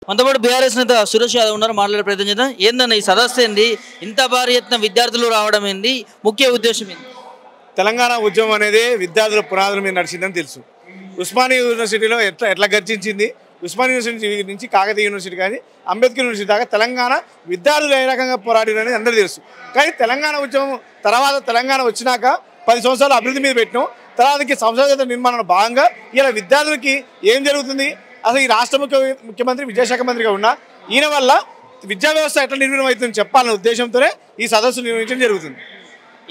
మనతో పాటు బీఆర్ఎస్ నేత సురేష్ యాదవ్ ఉన్నారు, మాట్లాడే ప్రయత్నం చేద్దాం. ఏందన్న ఈ సదస్సు ఏంది, ఇంత భారీ ఎత్తున విద్యార్థులు రావడం ఏంది, ముఖ్య ఉద్దేశం ఏంది? తెలంగాణ ఉద్యమం అనేది విద్యార్థుల పునాదుల మీద నడిచిందని తెలుసు. ఉస్మానియా యూనివర్సిటీలో ఎట్లా గర్జించింది, ఉస్మానియా యూనివర్సిటీ నుంచి కాకతీయ యూనివర్సిటీ కానీ అంబేద్కర్ యూనివర్సిటీ దాకా తెలంగాణ విద్యార్థులు ఏ రకంగా పోరాడినని అందరూ తెలుసు. కానీ తెలంగాణ ఉద్యమం తర్వాత తెలంగాణ వచ్చినాక 10 సంవత్సరాలు అభివృద్ధి మీద పెట్టినాం. తర్వాతకి సంస్థాగత నిర్మాణంలో భాగంగా ఇలా విద్యార్థులకి ఏం జరుగుతుంది, అసలు ఈ రాష్ట్ర ముఖ్యమంత్రి విద్యాశాఖ మంత్రిగా ఉన్న ఈయన వల్ల విద్యా వ్యవస్థ ఎట్లా నిర్వీర్యం అవుతుందని చెప్పాలనే ఉద్దేశంతోనే ఈ సదస్సు నిర్వహించడం జరుగుతుంది.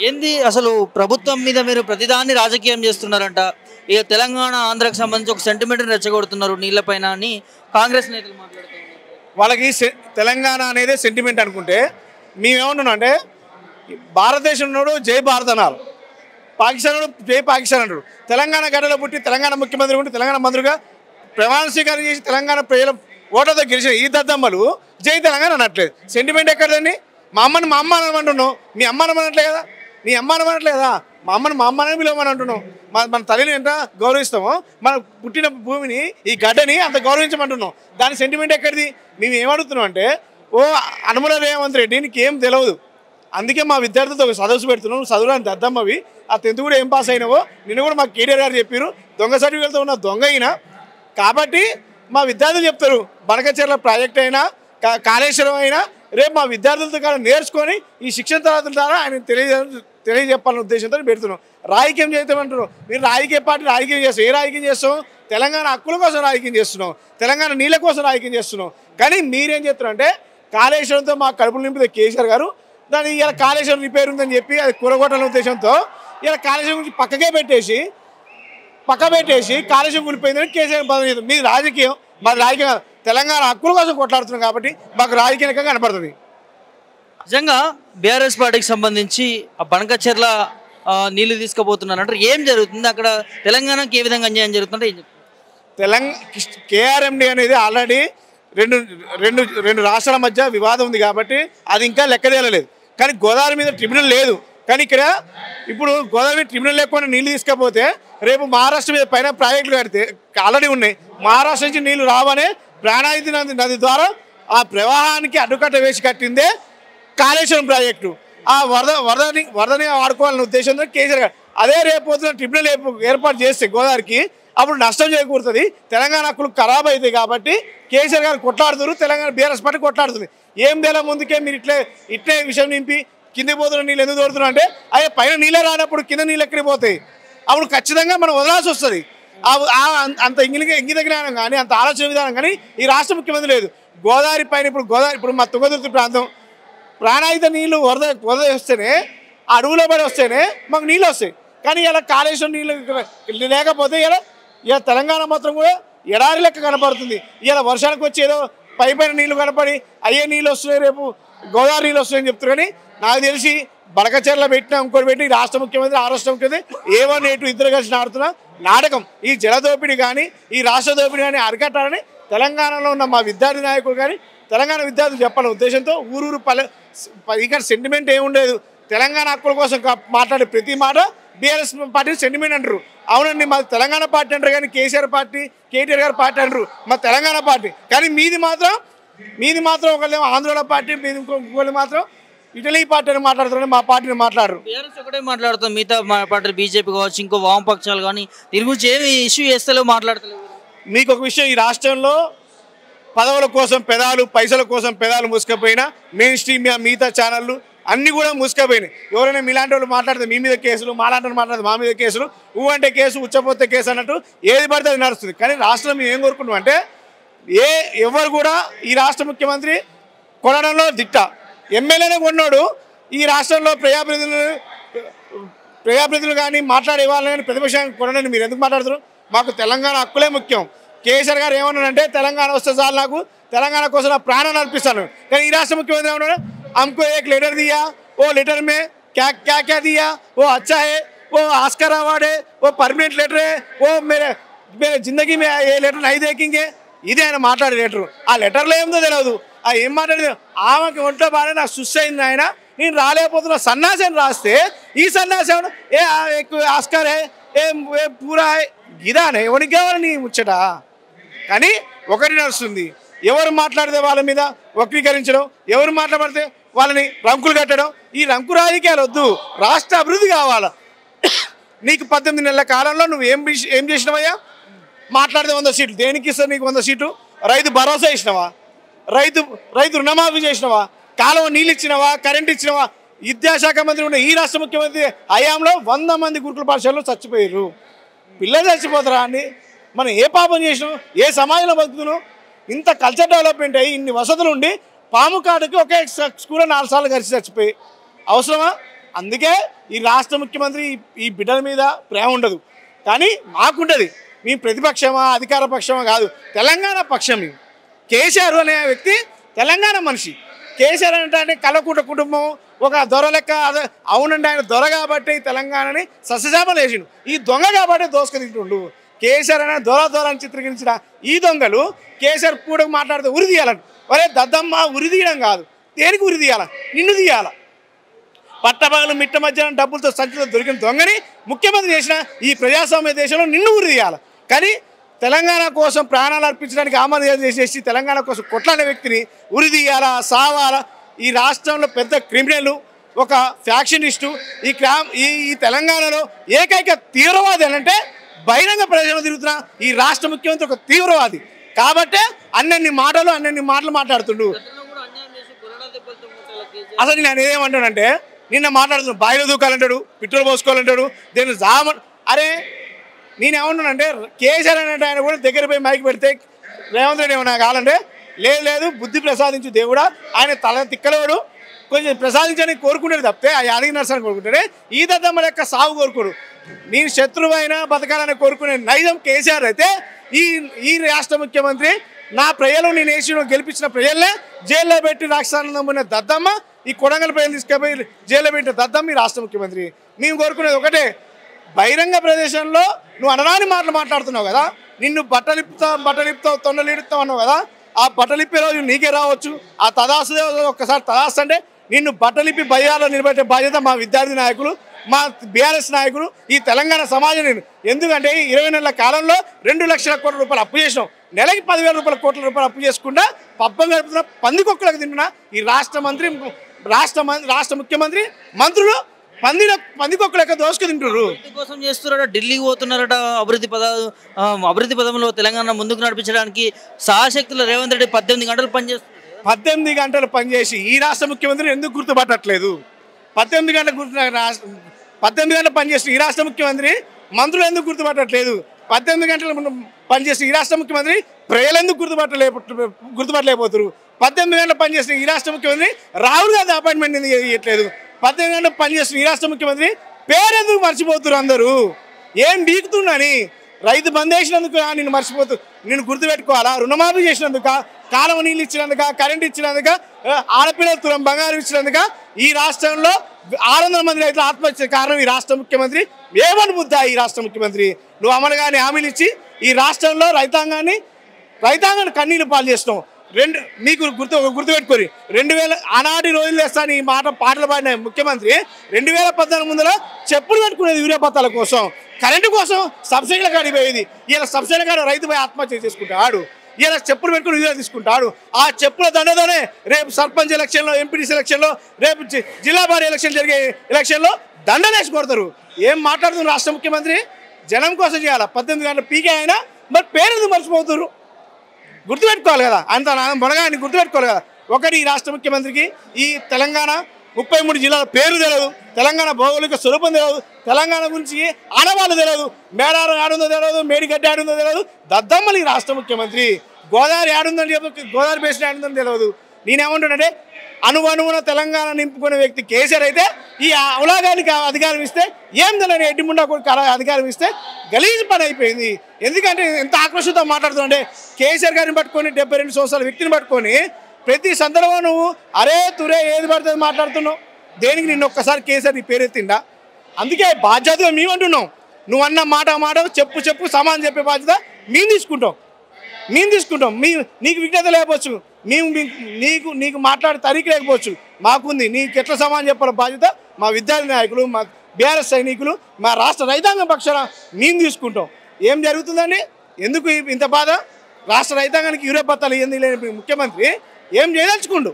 ఏంది అసలు ప్రభుత్వం మీద మీరు ప్రతిదాన్ని రాజకీయం చేస్తున్నారంట, ఇక తెలంగాణ ఆంధ్రాకి సంబంధించి ఒక సెంటిమెంట్ని రెచ్చగొడుతున్నారు నీళ్లపైన అని కాంగ్రెస్ నేతలు మాట్లాడుతున్నారు. వాళ్ళకి తెలంగాణ అనేది సెంటిమెంట్ అనుకుంటే మేమేమంటున్నాం అంటే భారతదేశంలో జై భారత్ అన్నారు, పాకిస్తాన్ జై పాకిస్తాన్ అంటారు. తెలంగాణ గడ్డలో పుట్టి తెలంగాణ ముఖ్యమంత్రి ఉంటే తెలంగాణ మంత్రిగా ప్రమాణ స్వీకారం చేసి తెలంగాణ ప్రజల ఓటర్తో గెలిచిన ఈ దద్దమ్మలు జై తెలంగాణ అనట్లేదు. సెంటిమెంట్ ఎక్కడదండి? మా అమ్మని మా అమ్మ అనమంటున్నావు, మీ అమ్మ అనమనట్లే కదా, నీ అమ్మ అనమనట్లే కదా, మా అమ్మని మా అమ్మనే పిలవమని అంటున్నావు. మన తల్లిని ఎంత గౌరవిస్తామో మన పుట్టిన భూమిని ఈ గడ్డని అంత గౌరవించమంటున్నాం. దాని సెంటిమెంట్ ఎక్కడిది? మేము ఏమడుగుతున్నాం అంటే ఓ అనుమల రేవంత్ రెడ్డి నీకేం తెలియదు, అందుకే మా విద్యార్థులతో ఒక సదస్సు పెడుతున్నాం, చదువురాని దద్దమ్మవి, ఆ 10th కూడా ఏం పాస్ అయినావో నిన్న కూడా మా కేటీఆర్ గారు చెప్పారు, దొంగ సర్టిఫికేట్తో ఉన్న దొంగ అయినా కాబట్టి మా విద్యార్థులు చెప్తారు బనకచెర్ల ప్రాజెక్ట్ అయినా కాళేశ్వరం అయినా రేపు మా విద్యార్థులతో కూడా నేర్చుకొని ఈ శిక్షణ తరగతుల ద్వారా ఆయన తెలియజెప్పాలనే ఉద్దేశంతో పెడుతున్నాం. రాజకీయం చేస్తామంటున్నాం. మీరు రాజకీయ పార్టీ రాజకీయం చేస్తాం. ఏ రాజకీయం చేస్తాం? తెలంగాణ హక్కుల కోసం రాజకీయం చేస్తున్నాం, తెలంగాణ నీళ్ళ కోసం రాజకీయం చేస్తున్నాం. కానీ మీరేం చేస్తున్నారు అంటే కాళేశ్వరంతో మా కడుపులు నింపితే కేసీఆర్ గారు దాన్ని ఇలా కాళేశ్వరం రిపేర్ ఉందని చెప్పి అది కూరగొట్టాలనే ఉద్దేశంతో ఇలా కాళేశ్వరం గురించి పక్క పెట్టేసి కాళేశ్వరం కూలిపోయిందని కేసీఆర్ బదులు చేస్తాం. మీ రాజకీయం మాది రాజకీయం తెలంగాణ హక్కుల కోసం కొట్లాడుతున్నాం కాబట్టి మాకు రాజకీయంగా కనపడుతుంది. నిజంగా బీఆర్ఎస్ పార్టీకి సంబంధించి ఆ బనకచెర్ల నీళ్లు తీసుకుపోతున్నారంటారు, ఏం జరుగుతుంది అక్కడ? తెలంగాణకి ఏ విధంగా అన్యాయం జరుగుతుందంటే ఏం చెప్తారు? కేఆర్ఎండి అనేది ఆల్రెడీ రెండు రాష్ట్రాల మధ్య వివాదం ఉంది కాబట్టి అది ఇంకా లెక్కదేలలేదు. కానీ గోదావరి మీద ట్రిబ్యునల్ లేదు. కానీ ఇక్కడ ఇప్పుడు గోదావరి ట్రిబ్యునల్ లేకుండా నీళ్ళు తీసుకపోతే రేపు మహారాష్ట్ర మీద పైన ప్రాజెక్టులు కడితే ఆల్రెడీ ఉన్నాయి, మహారాష్ట్ర నుంచి నీళ్లు రావనే ప్రాణాయితి నది ద్వారా ఆ ప్రవాహానికి అడ్డుకట్ట వేసి కట్టిందే కాళేశ్వరం ప్రాజెక్టు. ఆ వరదని వాడుకోవాలనే ఉద్దేశంతో కేసీఆర్ గారు అదే రేపు ట్రిబ్యునల్ ఏర్పాటు చేస్తే గోదావరికి అప్పుడు నష్టం చేకూరుతుంది, తెలంగాణ హక్కులు ఖరాబ్ అవుతాయి. కాబట్టి కేసీఆర్ గారు కొట్లాడుతున్నారు, తెలంగాణ బీఆర్ఎస్ పార్టీ కొట్లాడుతుంది. ఏం తెల ముందుకే మీరు ఇట్లే విషయం నింపి కింద పోతున్న నీళ్ళు ఎందుకు దొరుకుతున్నా అంటే అదే పైన నీళ్ళే రానప్పుడు కింద నీళ్ళు ఎక్కడికి పోతాయి, అప్పుడు ఖచ్చితంగా మనం వదలాల్సి వస్తుంది. అంత ఇంగిత జ్ఞానం కానీ అంత ఆలోచన విధానం కానీ ఈ రాష్ట్ర ముఖ్యమంత్రి లేదు. గోదావరి పైన ఇప్పుడు మా తుంగతుర్తి ప్రాంతం ప్రాణాయిత నీళ్లు వరద వస్తేనే అడవులో పడి వస్తేనే మాకు నీళ్ళు వస్తాయి. కానీ ఇలా కాళేశ్వరం నీళ్ళు లేకపోతే ఇలా తెలంగాణ మొత్తం కూడా ఎడారి లెక్క కనపడుతుంది. ఇలా వర్షానికి వచ్చి ఏదో పైన నీళ్లు కనపడి అయ్యే నీళ్ళు వస్తున్నాయి, రేపు గోదావరి నీళ్ళు వస్తున్నాయని చెప్తారు. కానీ నాకు తెలిసి బనకచెర్ల పెట్టినా ఇంకోటి పెట్టి రాష్ట్ర ముఖ్యమంత్రి ఆ రాష్ట్ర ముఖ్యమంత్రి A1 A2 ఇద్దరు కలిసి ఆడుతున్న నాటకం. ఈ జల దోపిడీ కానీ ఈ రాష్ట్ర దోపిడీ కానీ అరికట్టాలని తెలంగాణలో ఉన్న మా విద్యార్థి నాయకులు కానీ తెలంగాణ విద్యార్థులు చెప్పాలనే ఉద్దేశంతో ఊరూరు ఇక్కడ సెంటిమెంట్ ఏముండేదు. తెలంగాణ హక్కుల కోసం మాట్లాడే ప్రతి మాట బీఆర్ఎస్ పార్టీ సెంటిమెంట్ అంటారు. అవునండి మా తెలంగాణ పార్టీ అంటారు, కానీ కేసీఆర్ పార్టీ కేటీఆర్ గారి పార్టీ అంటారు మా తెలంగాణ పార్టీ. కానీ మీది మాత్రం ఒకళ్ళేమో ఆంధ్రలో పార్టీ, మీది ఇంకొకళ్ళు మాత్రం ఇటలీ పార్టీ అని మాట్లాడుతున్నారు, మా పార్టీని మాట్లాడరు. బీఆర్ఎస్ ఒకటే మాట్లాడుతాం, మిగతా పార్టీలు బీజేపీ కావచ్చు ఇంకో వామపక్షాలు కానీ దీని గురించి ఏమి ఇష్యూ చేస్తలేవు, మాట్లాడతలేవు. మీకు ఒక విషయం, ఈ రాష్ట్రంలో పదవుల కోసం పెదాలు పైసల కోసం పెదాలు మూసుకపోయినా మెయిన్ స్ట్రీమ్ మిగతా ఛానళ్ళు అన్నీ కూడా మూసుకపోయినాయి. ఎవరైనా మీలాంటి వాళ్ళు మాట్లాడితే మీ మీద కేసులు, మాలాంటి వాళ్ళు మాట్లాడితే మా మీద కేసులు, అంటే కేసు ఉచ్చపోతే కేసు అన్నట్టు ఏది పడితే అది నడుస్తుంది. కానీ రాష్ట్రంలో మేము ఏం కోరుకున్నాం అంటే ఎవరు కూడా ఈ రాష్ట్ర ముఖ్యమంత్రి కొనడంలో దిట్ట, ఎమ్మెల్యేనే కొన్నాడు. ఈ రాష్ట్రంలో ప్రజాప్రతినిధులు కానీ మాట్లాడే వాళ్ళని కానీ ప్రతిపక్షాన్ని కొనడానికి మీరు ఎందుకు మాట్లాడుతున్నారు? మాకు తెలంగాణ హక్కులే ముఖ్యం. కేసీఆర్ గారు ఏమన్నాడంటే తెలంగాణ వస్తే చాలు, నాకు తెలంగాణ కోసం నా ప్రాణాన్ని అర్పిస్తాను. కానీ ఈ రాష్ట్ర ముఖ్యమంత్రి ఏమన్నాడు? हमको एक लेटर दिया, वो लेटर में क्या क्या क्या दिया, वो अच्छा है, वो ऑस्कर अवार्ड है, वो परमानेंट लेटर है, वो मेरे జిందగీ में ये लेटर नहीं देखेंगे. ఇదే ఆయన మాట్లాడే లెటరు. ఆ లెటర్లో ఏముందో తెలియదు. ఆ ఏం మాట్లాడేది ఆమెకి ఒంట్లో బాగా నాకు సుస్ అయింది ఆయన, నేను రాలేకపోతున్నా సన్నాసి అని రాస్తే ఈ సన్నాసి ఏమన్నా ఆస్కార్ హే ఏ పూరా గిదానే ఎవరికి కావాలి నీ ముచ్చట. కానీ ఒకటి నడుస్తుంది, ఎవరు మాట్లాడితే వాళ్ళ మీద వక్రీకరించడం, ఎవరు మాట్లాడితే వాళ్ళని రంకులు కట్టడం, ఈ రంకు రాజకీయాలు వద్దు. రాష్ట్ర అభివృద్ధి కావాలా. నీకు 18 నెలల కాలంలో నువ్వు ఏం చేసినావయ్యా? మాట్లాడితే 100 సీట్లు. దేనికి ఇస్తారు నీకు 100 సీట్లు? రైతు భరోసా ఇచ్చినావా? రైతు రుణమాఫీ చేసినావా? కాలువ నీళ్ళు ఇచ్చినావా? కరెంట్ ఇచ్చినావా? విద్యాశాఖ మంత్రి ఉన్న ఈ రాష్ట్ర ముఖ్యమంత్రి హయాంలో 100 మంది గురుకుల పాఠశాలలో చచ్చిపోయారు. పిల్లలు చచ్చిపోతారా అండి? మనం ఏ పాపం చేసినాం? ఏ సమాజంలో బతుకుతున్నాం? ఇంత కల్చర్ డెవలప్మెంట్ అయ్యి ఇన్ని వసతులు ఉండి పాము కాడుకి ఒకే స్కూల్లో 4 సార్లు కలిసి చచ్చిపోయి అవసరమా? అందుకే ఈ రాష్ట్ర ముఖ్యమంత్రి ఈ బిడ్డల మీద ప్రేమ ఉండదు, కానీ మాకుంటుంది. మీ ప్రతిపక్షమా అధికార పక్షమా కాదు, తెలంగాణ పక్షం. కేసీఆర్ అనే వ్యక్తి తెలంగాణ మనిషి. కేసీఆర్ అంటే కలకూట కుటుంబం ఒక దొర లెక్క. అవునండి, ఆయన దొర కాబట్టి తెలంగాణని సస్యశాపలు వేసిండు. ఈ దొంగ కాబట్టి దోసుకు తింటుండు. కేసీఆర్ అనే దొర అని చిత్రీకరించిన ఈ దొంగలు కేసీఆర్ కూడా మాట్లాడితే ఉరి తీయాలని. ఒరే దద్దమ్మ, ఉరి తీయడం కాదు, దేనికి ఉరి తీయాల? నిన్ను తీయాల. పట్టపగలు మిట్ట మధ్యాహ్నం డబ్బులతో సంచిలో దొరికిన దొంగని ముఖ్యమంత్రి చేసిన ఈ ప్రజాస్వామ్య దేశంలో నిన్ను ఉరి తీయాలి. కానీ తెలంగాణ కోసం ప్రాణాలు అర్పించడానికి ఆమోదం చేసేసి తెలంగాణ కోసం కొట్లాడే వ్యక్తిని ఉరి తీయాలా, సావాలా? ఈ రాష్ట్రంలో పెద్ద క్రిమినల్, ఒక ఫ్యాక్షనిస్టు. ఈ తెలంగాణలో ఏకైక తీవ్రవాది అంటే బహిరంగ ప్రజలు తిరుగుతున్న ఈ రాష్ట్ర ముఖ్యమంత్రి ఒక తీవ్రవాది. కాబట్టే అన్నన్ని మాటలు మాట్లాడుతుండు. అసలు నేను ఏమంటానంటే, నిన్న మాట్లాడుతున్నాడు బాయిలో దూకాలంటాడు, పెట్రోల్ పోసుకోవాలంటాడు, దేని జామన్. అరే నేనేమన్నానంటే, కేసీఆర్ అంటే ఆయన కూడా దగ్గర పోయి మైకి పెడితే రేవంత్ రెడ్డి ఏమన్నా కావాలంటే లేదు బుద్ధి ప్రసాదించు దేవుడా, ఆయన తల తిక్కలేవాడు, కొంచెం ప్రసాదించని కోరుకుంటాడు తప్పితే ఆ యాదగిరి నరసాన్ని కోరుకుంటాడే. ఈ దద్దమ్మ లెక్క సాగు కోరుకోడు. నేను శత్రువైనా బతకాలని కోరుకునే నైజం కేసీఆర్ అయితే ఈ రాష్ట్ర ముఖ్యమంత్రి నా ప్రజలు నేను వేసి గెలిపించిన ప్రజలనే జైల్లో పెట్టి రాష్ట్రానందం ఉన్న దద్దమ్మ, ఈ కొడంగల్ ప్రజలు తీసుకుపోయి జైల్లో పెట్టిన దద్దమ్మ ఈ రాష్ట్ర ముఖ్యమంత్రి. మేము కోరుకునేది ఒకటే, బహిరంగ ప్రదేశంలో నువ్వు అనరాని మాటలు మాట్లాడుతున్నావు కదా, నిన్ను బట్టలిప్పుతావు తొండలిడుతావు అన్నావు కదా, ఆ బట్టలిప్పే రోజు నీకే రావచ్చు. ఆ తదాసుదే ఒక్కసారి తదాస్తు అంటే నిన్ను బట్టలిప్పి భయాల్లో నిలబెట్టే బాధ్యత మా విద్యార్థి నాయకులు, మా బీఆర్ఎస్ నాయకులు, ఈ తెలంగాణ సమాజం. నేను ఎందుకంటే 20 నెలల కాలంలో 2 లక్షల కోట్ల రూపాయలు అప్పు చేసినాం. నెలకి 10,000 కోట్ల రూపాయలు అప్పు చేసుకుంటా పబ్బం గడుపుతున్నా పందికొక్కలకు తింటున్నా ఈ రాష్ట్ర ముఖ్యమంత్రి మంత్రులు పందికొక్క లెక్క దోసుకు తింటున్నారు. కోసం చేస్తున్నారట, ఢిల్లీకి పోతున్నారట. అభివృద్ధి పదంలో తెలంగాణ ముందుకు నడిపించడానికి సాశక్తుల రేవంత్ రెడ్డి 18 గంటలు పనిచేస్తున్నారు. 18 గంటలు పనిచేసి ఈ రాష్ట్ర ముఖ్యమంత్రిని ఎందుకు గుర్తుపట్టట్లేదు? 18 గంటలు పనిచేసి ఈ రాష్ట్ర ముఖ్యమంత్రి మంత్రులు ఎందుకు గుర్తుపట్టట్లేదు? 18 గంటలు పనిచేసి ఈ రాష్ట్ర ముఖ్యమంత్రి ప్రజలు ఎందుకు గుర్తుపట్టలేకపోతున్నారు? 18 గంటలు పనిచేసిన ఈ రాష్ట్ర ముఖ్యమంత్రి రాహుల్ గాంధీ అపాయింట్మెంట్ ఎందుకు ఇవ్వట్లేదు? 18 గంటలు పనిచేసిన ఈ రాష్ట్ర ముఖ్యమంత్రి పేరెందుకు మర్చిపోతున్నారు? అందరూ ఏం బీకుతుందని? రైతు బంద్ చేసినందుకు నిన్ను నిన్ను గుర్తుపెట్టుకోవాలా? రుణమాఫీ చేసినందుక, కాలువ నీళ్ళు ఇచ్చినందుక, కరెంట్ ఇచ్చినందుక, ఆడపిల్లల తులం బంగారం ఇచ్చినందుక ఈ రాష్ట్రంలో 600 మంది రైతులు ఆత్మహత్య కారణం ఈ రాష్ట్ర ముఖ్యమంత్రి. ఏమని బుద్ధా ఈ రాష్ట్ర ముఖ్యమంత్రి? నువ్వు అమలుగాని హామీలు ఇచ్చి ఈ రాష్ట్రంలో రైతాంగాన్ని కన్నీళ్ళు పాలు చేస్తున్నావు. మీకు గుర్తుపెట్టుకోరి, 2000 ఆనాటి రోజులు వేస్తాను ఈ పాటలు పాడిన ముఖ్యమంత్రి 2014 ముందులో చెప్పులు పెట్టుకునేది యూరియా పత్తాల కోసం, కరెంటు కోసం సబ్సిడీల కాడిపోయేది. ఇలా సబ్సిడీల కాడ రైతు పోయి ఆత్మహత్య చేసుకుంటాడు. ఇలా చెప్పులు పెట్టుకుని యూరియా తీసుకుంటాడు. ఆ చెప్పుల దండతోనే రేపు సర్పంచ్ ఎలక్షన్లో, ఎంపీటీసీ ఎలక్షన్లో, రేపు జిల్లా బాడీ ఎలక్షన్ జరిగే ఎలక్షన్లో దండలేసి కొడతారు. ఏం మాట్లాడుతున్నారు రాష్ట్ర ముఖ్యమంత్రి? జనం కోసం చేయాలా? 18 గంటల పీకే అయినా మరి పేరెందుకు మర్చిపోతున్నారు? గుర్తుపెట్టుకోవాలి కదా, అంత మొనగాన్ని గుర్తుపెట్టుకోవాలి కదా. ఒకటి, ఈ రాష్ట్ర ముఖ్యమంత్రికి ఈ తెలంగాణ 33 జిల్లాల పేరు తెలియదు, తెలంగాణ భౌగోళిక స్వరూపం తెలియదు, తెలంగాణ గురించి ఆనవాళ్ళు తెలియదు, మేడారం ఆడుందో తెలియదు, మేడిగడ్డ ఆడుందో తెలియదు, దద్దమ్మలు ఈ రాష్ట్ర ముఖ్యమంత్రి. గోదావరి ఆడుందని చెప్పి గోదావరి బేసిన ఆడుందని తెలియదు. నేనేమంటున్నానంటే, అనువనువున తెలంగాణ నింపుకునే వ్యక్తి కేసీఆర్ అయితే ఈ అవలాగానికి అధికారం ఇస్తే ఏం తెలియని ఎడ్డిముండా కూడా అధికారం ఇస్తే గలీజ్ పని అయిపోయింది. ఎందుకంటే ఎంత ఆక్రోషంతో మాట్లాడుతుంటే కేసీఆర్ గారిని పట్టుకొని 72 సంవత్సరాల వ్యక్తిని పట్టుకొని ప్రతి సందర్భంలో నువ్వు అరే తురే ఏది పడుతుంది మాట్లాడుతున్నావు. దేనికి నిన్ను ఒక్కసారి కేసీఆర్ నీ పేరెత్తిండా? అందుకే బాధ్యతగా మేము అంటున్నాం. నువ్వు అన్న మాట చెప్పు సమానం చెప్పే బాధ్యత మేము తీసుకుంటాం. నీకు విజ్ఞత లేకపోవచ్చు, నీకు మాట్లాడే తరీకి లేకపోవచ్చు, మాకుంది. నీకు ఎట్లా సమానం చెప్పాల బాధ్యత మా విద్యార్థి నాయకులు, మా బీఆర్ఎస్ సైనికులు, మా రాష్ట్ర రైతాంగం పక్షాన మేము తీసుకుంటాం. ఏం జరుగుతుందండి? ఎందుకు ఇంత బాధ? రాష్ట్ర రైతాంగానికి యూరియా పత్తాలు ఏంది లేని ముఖ్యమంత్రి ఏం చేయదలుచుకుండు?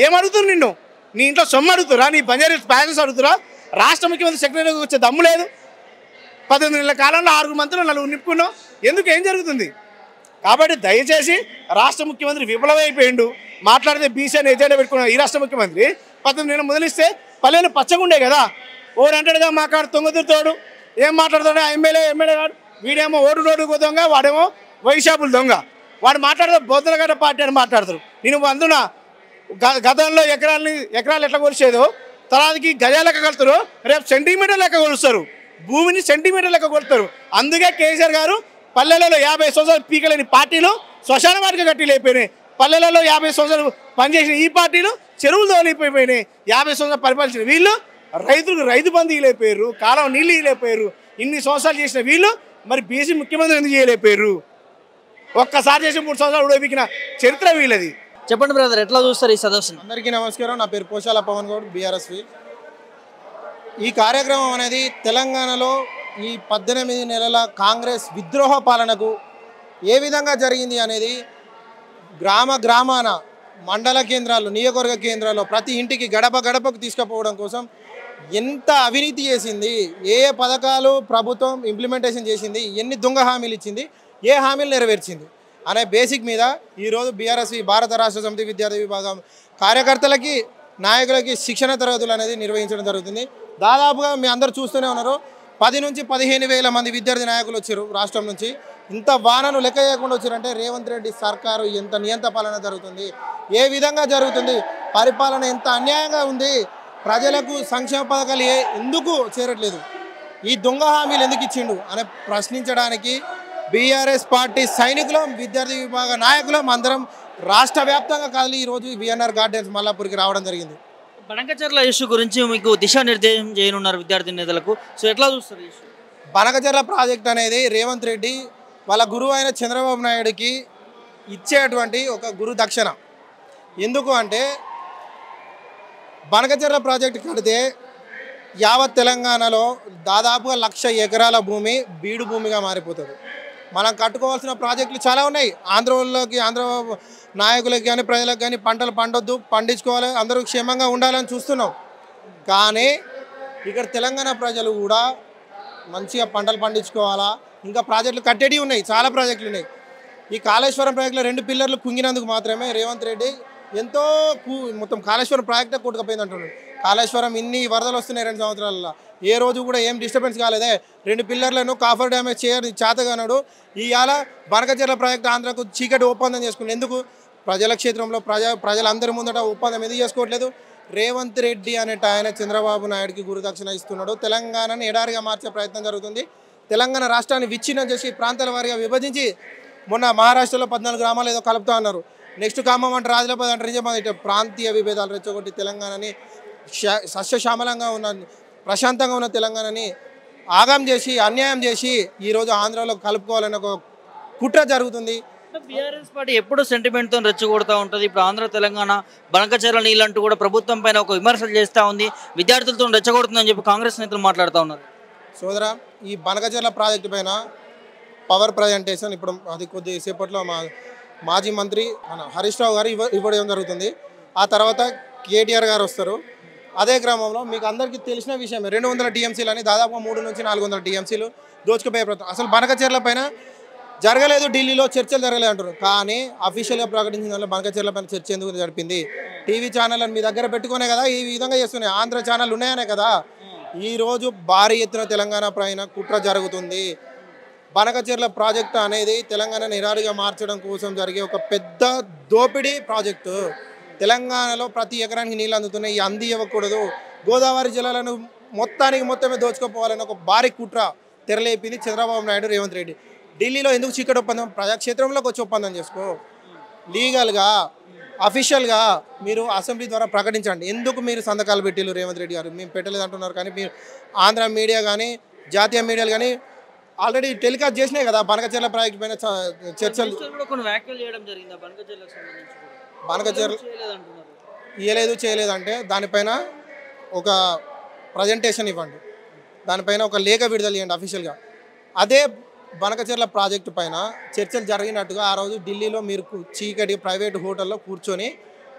ఏం అడుగుతున్నారు నిన్ను? నీ ఇంట్లో సొమ్ము అడుగుతురా? నీ బంజారీ ప్యాలెస్ అడుగుతురా? రాష్ట్ర ముఖ్యమంత్రి సెక్రటరీకి వచ్చే దమ్ము లేదు. 18 నెలల కాలంలో 6 మంత్రులు 4 నింపుకున్నావు. ఎందుకు? ఏం జరుగుతుంది? కాబట్టి దయచేసి రాష్ట్ర ముఖ్యమంత్రి విఫలమైపోయిండు. మాట్లాడితే బీసీ అని ఎజెండా పెట్టుకున్నాడు ఈ రాష్ట్ర ముఖ్యమంత్రి. 18 నెలలు మొదలిస్తే పల్లెలు పచ్చగుండే కదా. ఓడంటాడుగా మాట్లాడు తొంగతుతాడు, ఏం మాట్లాడుతాడు? ఎమ్మెల్యే గారు వీడేమో ఓటు దొంగ, వాడేమో వైషాపులు దొంగ. వాడు మాట్లాడితే బొద్దలగడ్డ పార్టీ అని మాట్లాడతారు. నేను అందున గతంలో ఎకరాలు ఎట్లా కొలిసేదో తర్వాతకి గజాల లెక్క కొలుతారు, రేపు సెంటీమీటర్ లెక్క కొలుస్తారు, భూమిని సెంటీమీటర్ లెక్క కొలుస్తారు. అందుకే కేసీఆర్ గారు పల్లెలలో 50 సంవత్సరాలు పీకలేని పార్టీలు శ్మశాన వాటిక కట్టి లేకపోయినాయి. పల్లెలలో 50 సంవత్సరాలు పనిచేసిన ఈ పార్టీలు చెరువులు తోలిపోయినాయి. 50 సంవత్సరాలు పరిపాలించిన వీళ్ళు రైతులకు రైతు బంధు ఇవ్వలేకపోయారు, కాలం నీళ్ళు ఇవ్వలేకపోయారు. ఇన్ని సంవత్సరాలు చేసిన వీళ్ళు మరి బీసీ ముఖ్యమంత్రి ఎందుకు చేయలేకపోయారు? ఒక్కసారి చేసి 3 సంవత్సరాలు ఉడవికిన చరిత్ర వీళ్ళది. చెప్పండి బ్రదర్, ఎట్లా చూస్తారు ఈ సదస్సును? అందరికీ నమస్కారం. నా పేరు పోశాల పవన్ గౌడ్, బీఆర్ఎస్వి. ఈ కార్యక్రమం అనేది తెలంగాణలో ఈ 18 నెలల కాంగ్రెస్ విద్రోహ పాలనకు ఏ విధంగా జరిగింది అనేది గ్రామాన మండల కేంద్రాలు, నియోజకవర్గ కేంద్రాల్లో ప్రతి ఇంటికి గడపకు తీసుకుపోవడం కోసం ఎంత అవినీతి చేసింది, ఏ పథకాలు ప్రభుత్వం ఇంప్లిమెంటేషన్ చేసింది, ఎన్ని దొంగ హామీలు ఇచ్చింది, ఏ హామీలు నెరవేర్చింది అనే బేసిక్ మీద ఈరోజు బీఆర్ఎస్వి భారత రాష్ట్ర సమితి విద్యార్థి విభాగం కార్యకర్తలకి నాయకులకి శిక్షణ తరగతులు అనేది నిర్వహించడం జరుగుతుంది. దాదాపుగా మీ అందరూ చూస్తూనే ఉన్నారు, 10 నుంచి 15 వేల మంది విద్యార్థి నాయకులు వచ్చారు రాష్ట్రం నుంచి. ఇంత వానను లెక్క చేయకుండా వచ్చారంటే రేవంత్ రెడ్డి సర్కారు ఎంత నియంత పాలన జరుగుతుంది, ఏ విధంగా జరుగుతుంది, పరిపాలన ఎంత అన్యాయంగా ఉంది, ప్రజలకు సంక్షేమ పథకాలు ఎందుకు చేరట్లేదు, ఈ దొంగ హామీలు ఎందుకు ఇచ్చిండు అని ప్రశ్నించడానికి బీఆర్ఎస్ పార్టీ సైనికులం, విద్యార్థి విభాగ నాయకులం అందరం రాష్ట్ర వ్యాప్తంగా కదిలి ఈరోజు విఎన్ఆర్ గార్డెన్స్ మల్లాపూర్కి రావడం జరిగింది. బనకచెర్ల ఇష్యూ గురించి మీకు దిశానిర్దేశం చేయనున్నారు విద్యార్థి నేతలకు. సో ఎట్లా చూస్తారు ఈ ఇష్యూ? బనకచెర్ల ప్రాజెక్ట్ అనేది రేవంత్ రెడ్డి వాళ్ళ గురువు అయిన చంద్రబాబు నాయుడుకి ఇచ్చేటువంటి ఒక గురు దక్షిణ. ఎందుకు అంటే బనకచెర్ల ప్రాజెక్ట్ కడితే యావత్ తెలంగాణలో దాదాపుగా 1,00,000 ఎకరాల భూమి బీడు భూమిగా మారిపోతుంది. మనం కట్టుకోవాల్సిన ప్రాజెక్టులు చాలా ఉన్నాయి. ఆంధ్ర నాయకులకు కానీ ప్రజలకు కానీ పంటలు పండొద్దు, పండించుకోవాలి, అందరూ క్షేమంగా ఉండాలని చూస్తున్నాం. కానీ ఇక్కడ తెలంగాణ ప్రజలు కూడా మంచిగా పంటలు పండించుకోవాలా, ఇంకా ప్రాజెక్టులు కట్టేటివి ఉన్నాయి, చాలా ప్రాజెక్టులు ఉన్నాయి. ఈ కాళేశ్వరం ప్రాజెక్టులో 2 పిల్లర్లు కుంగినందుకు మాత్రమే రేవంత్ రెడ్డి ఎంతో మొత్తం కాళేశ్వరం ప్రాజెక్టే కొట్టుకుపోయింది అంటున్నాడు. కాళేశ్వరం ఇన్ని వరదలు వస్తున్నాయి 2 సంవత్సరాలలో, ఏ రోజు కూడా ఏం డిస్టర్బెన్స్ కాలేదే. 2 పిల్లర్లను కాఫర్ డ్యామేజ్ చేయని చేతగానాడు. ఇవాళ బనకచెర్ల ప్రాజెక్టు ఆంధ్రకు చీకటి ఒప్పందం చేసుకుని ఎందుకు? ప్రజల క్షేత్రంలో ప్రజలందరి ముందట ఒప్పందం ఎందుకు చేసుకోవట్లేదు? రేవంత్ రెడ్డి అనేట ఆయన చంద్రబాబు నాయుడుకి గురుదక్షిణ ఇస్తున్నాడు. తెలంగాణను ఎడారిగా మార్చే ప్రయత్నం జరుగుతుంది. తెలంగాణ రాష్ట్రాన్ని విచ్ఛిన్నం చేసి ప్రాంతాల వారీగా విభజించి మొన్న మహారాష్ట్రలో 14 గ్రామాలు ఏదో కలుపుతా ఉన్నారు. నెక్స్ట్ ఖమ్మం అంటే రాజులపద అంటే నిజామాబాద్, ప్రాంతీయ విభేదాలు రెచ్చగొట్టి తెలంగాణని సస్యశ్యామలంగా ఉన్న ప్రశాంతంగా ఉన్న తెలంగాణని ఆగం చేసి అన్యాయం చేసి ఈరోజు ఆంధ్రాలో కలుపుకోవాలనే ఒక కుట్ర జరుగుతుంది. బీఆర్ఎస్ పార్టీ ఎప్పుడు సెంటిమెంట్తో రెచ్చగొడతా ఉంటుంది. ఇప్పుడు ఆంధ్ర తెలంగాణ బనకచెర్ల నీళ్ళంటూ కూడా ప్రభుత్వం పైన ఒక విమర్శలు చేస్తూ ఉంది, విద్యార్థులతో రెచ్చగొడుతుందని చెప్పి కాంగ్రెస్ నేతలు మాట్లాడుతూ ఉన్నారు. సోదరా, ఈ బనకచెర్ల ప్రాజెక్టు పైన పవర్ ప్రజెంటేషన్ ఇప్పుడు అది కొద్దిసేపట్లో మాజీ మంత్రి మన హరీష్ రావు గారు ఇవ్వడం జరుగుతుంది. ఆ తర్వాత కేటీఆర్ గారు వస్తారు. అదే క్రమంలో మీకు అందరికీ తెలిసిన విషయమే 200 టీఎంసీలు అని దాదాపు 3 నుంచి 400 టీఎంసీలు దోచుకుపోయే ప్రయత్నం. అసలు బనకచెర్ల పైన జరగలేదు, ఢిల్లీలో చర్చలు జరగలేదు అంటారు. కానీ అఫీషియల్గా ప్రకటించిన దానిలో బనకచెర్ల పైన చర్చ ఎందుకు జరిపింది? టీవీ ఛానళ్ళని మీ దగ్గర పెట్టుకునే కదా ఈ విధంగా చేస్తున్నాయి. ఆంధ్ర ఛానల్ ఉన్నాయనే కదా ఈరోజు భారీ ఎత్తున తెలంగాణ పైన కుట్ర జరుగుతుంది. బనకచెర్ల ప్రాజెక్టు అనేది తెలంగాణ నిరాడిగా మార్చడం కోసం జరిగే ఒక పెద్ద దోపిడీ ప్రాజెక్టు. తెలంగాణలో ప్రతి ఎకరానికి నీళ్ళు అందుతున్నాయి, అంది ఇవ్వకూడదు. గోదావరి జిల్లాలను మొత్తమే దోచుకోపోవాలని ఒక భారీ కుట్ర తెరలేపింది చంద్రబాబు నాయుడు, రేవంత్ రెడ్డి. ఢిల్లీలో ఎందుకు చీకటి ఒప్పందం? ప్రజాక్షేత్రంలోకి వచ్చి ఒప్పందం చేసుకో, లీగల్గా అఫీషియల్గా మీరు అసెంబ్లీ ద్వారా ప్రకటించండి. ఎందుకు మీరు సంతకాలు పెట్టిల్లు? రేవంత్ రెడ్డి గారు మేము పెట్టలేదు అంటున్నారు. కానీ మీరు ఆంధ్ర మీడియా కానీ జాతీయ మీడియాలు కానీ ఆల్రెడీ టెలికాస్ట్ చేసినాయి కదా బనకచెర్ల ప్రాజెక్ట్ పైన చర్చలు. బనకచెర్ల చేయలేదు అంటే దానిపైన ఒక ప్రజెంటేషన్ ఇవ్వండి, దానిపైన ఒక లేఖ విడుదల చేయండి అఫీషియల్గా. అదే బనకచెర్ల ప్రాజెక్టు పైన చర్చలు జరిగినట్టుగా ఆ రోజు ఢిల్లీలో మీరు చీకటి ప్రైవేట్ హోటల్లో కూర్చొని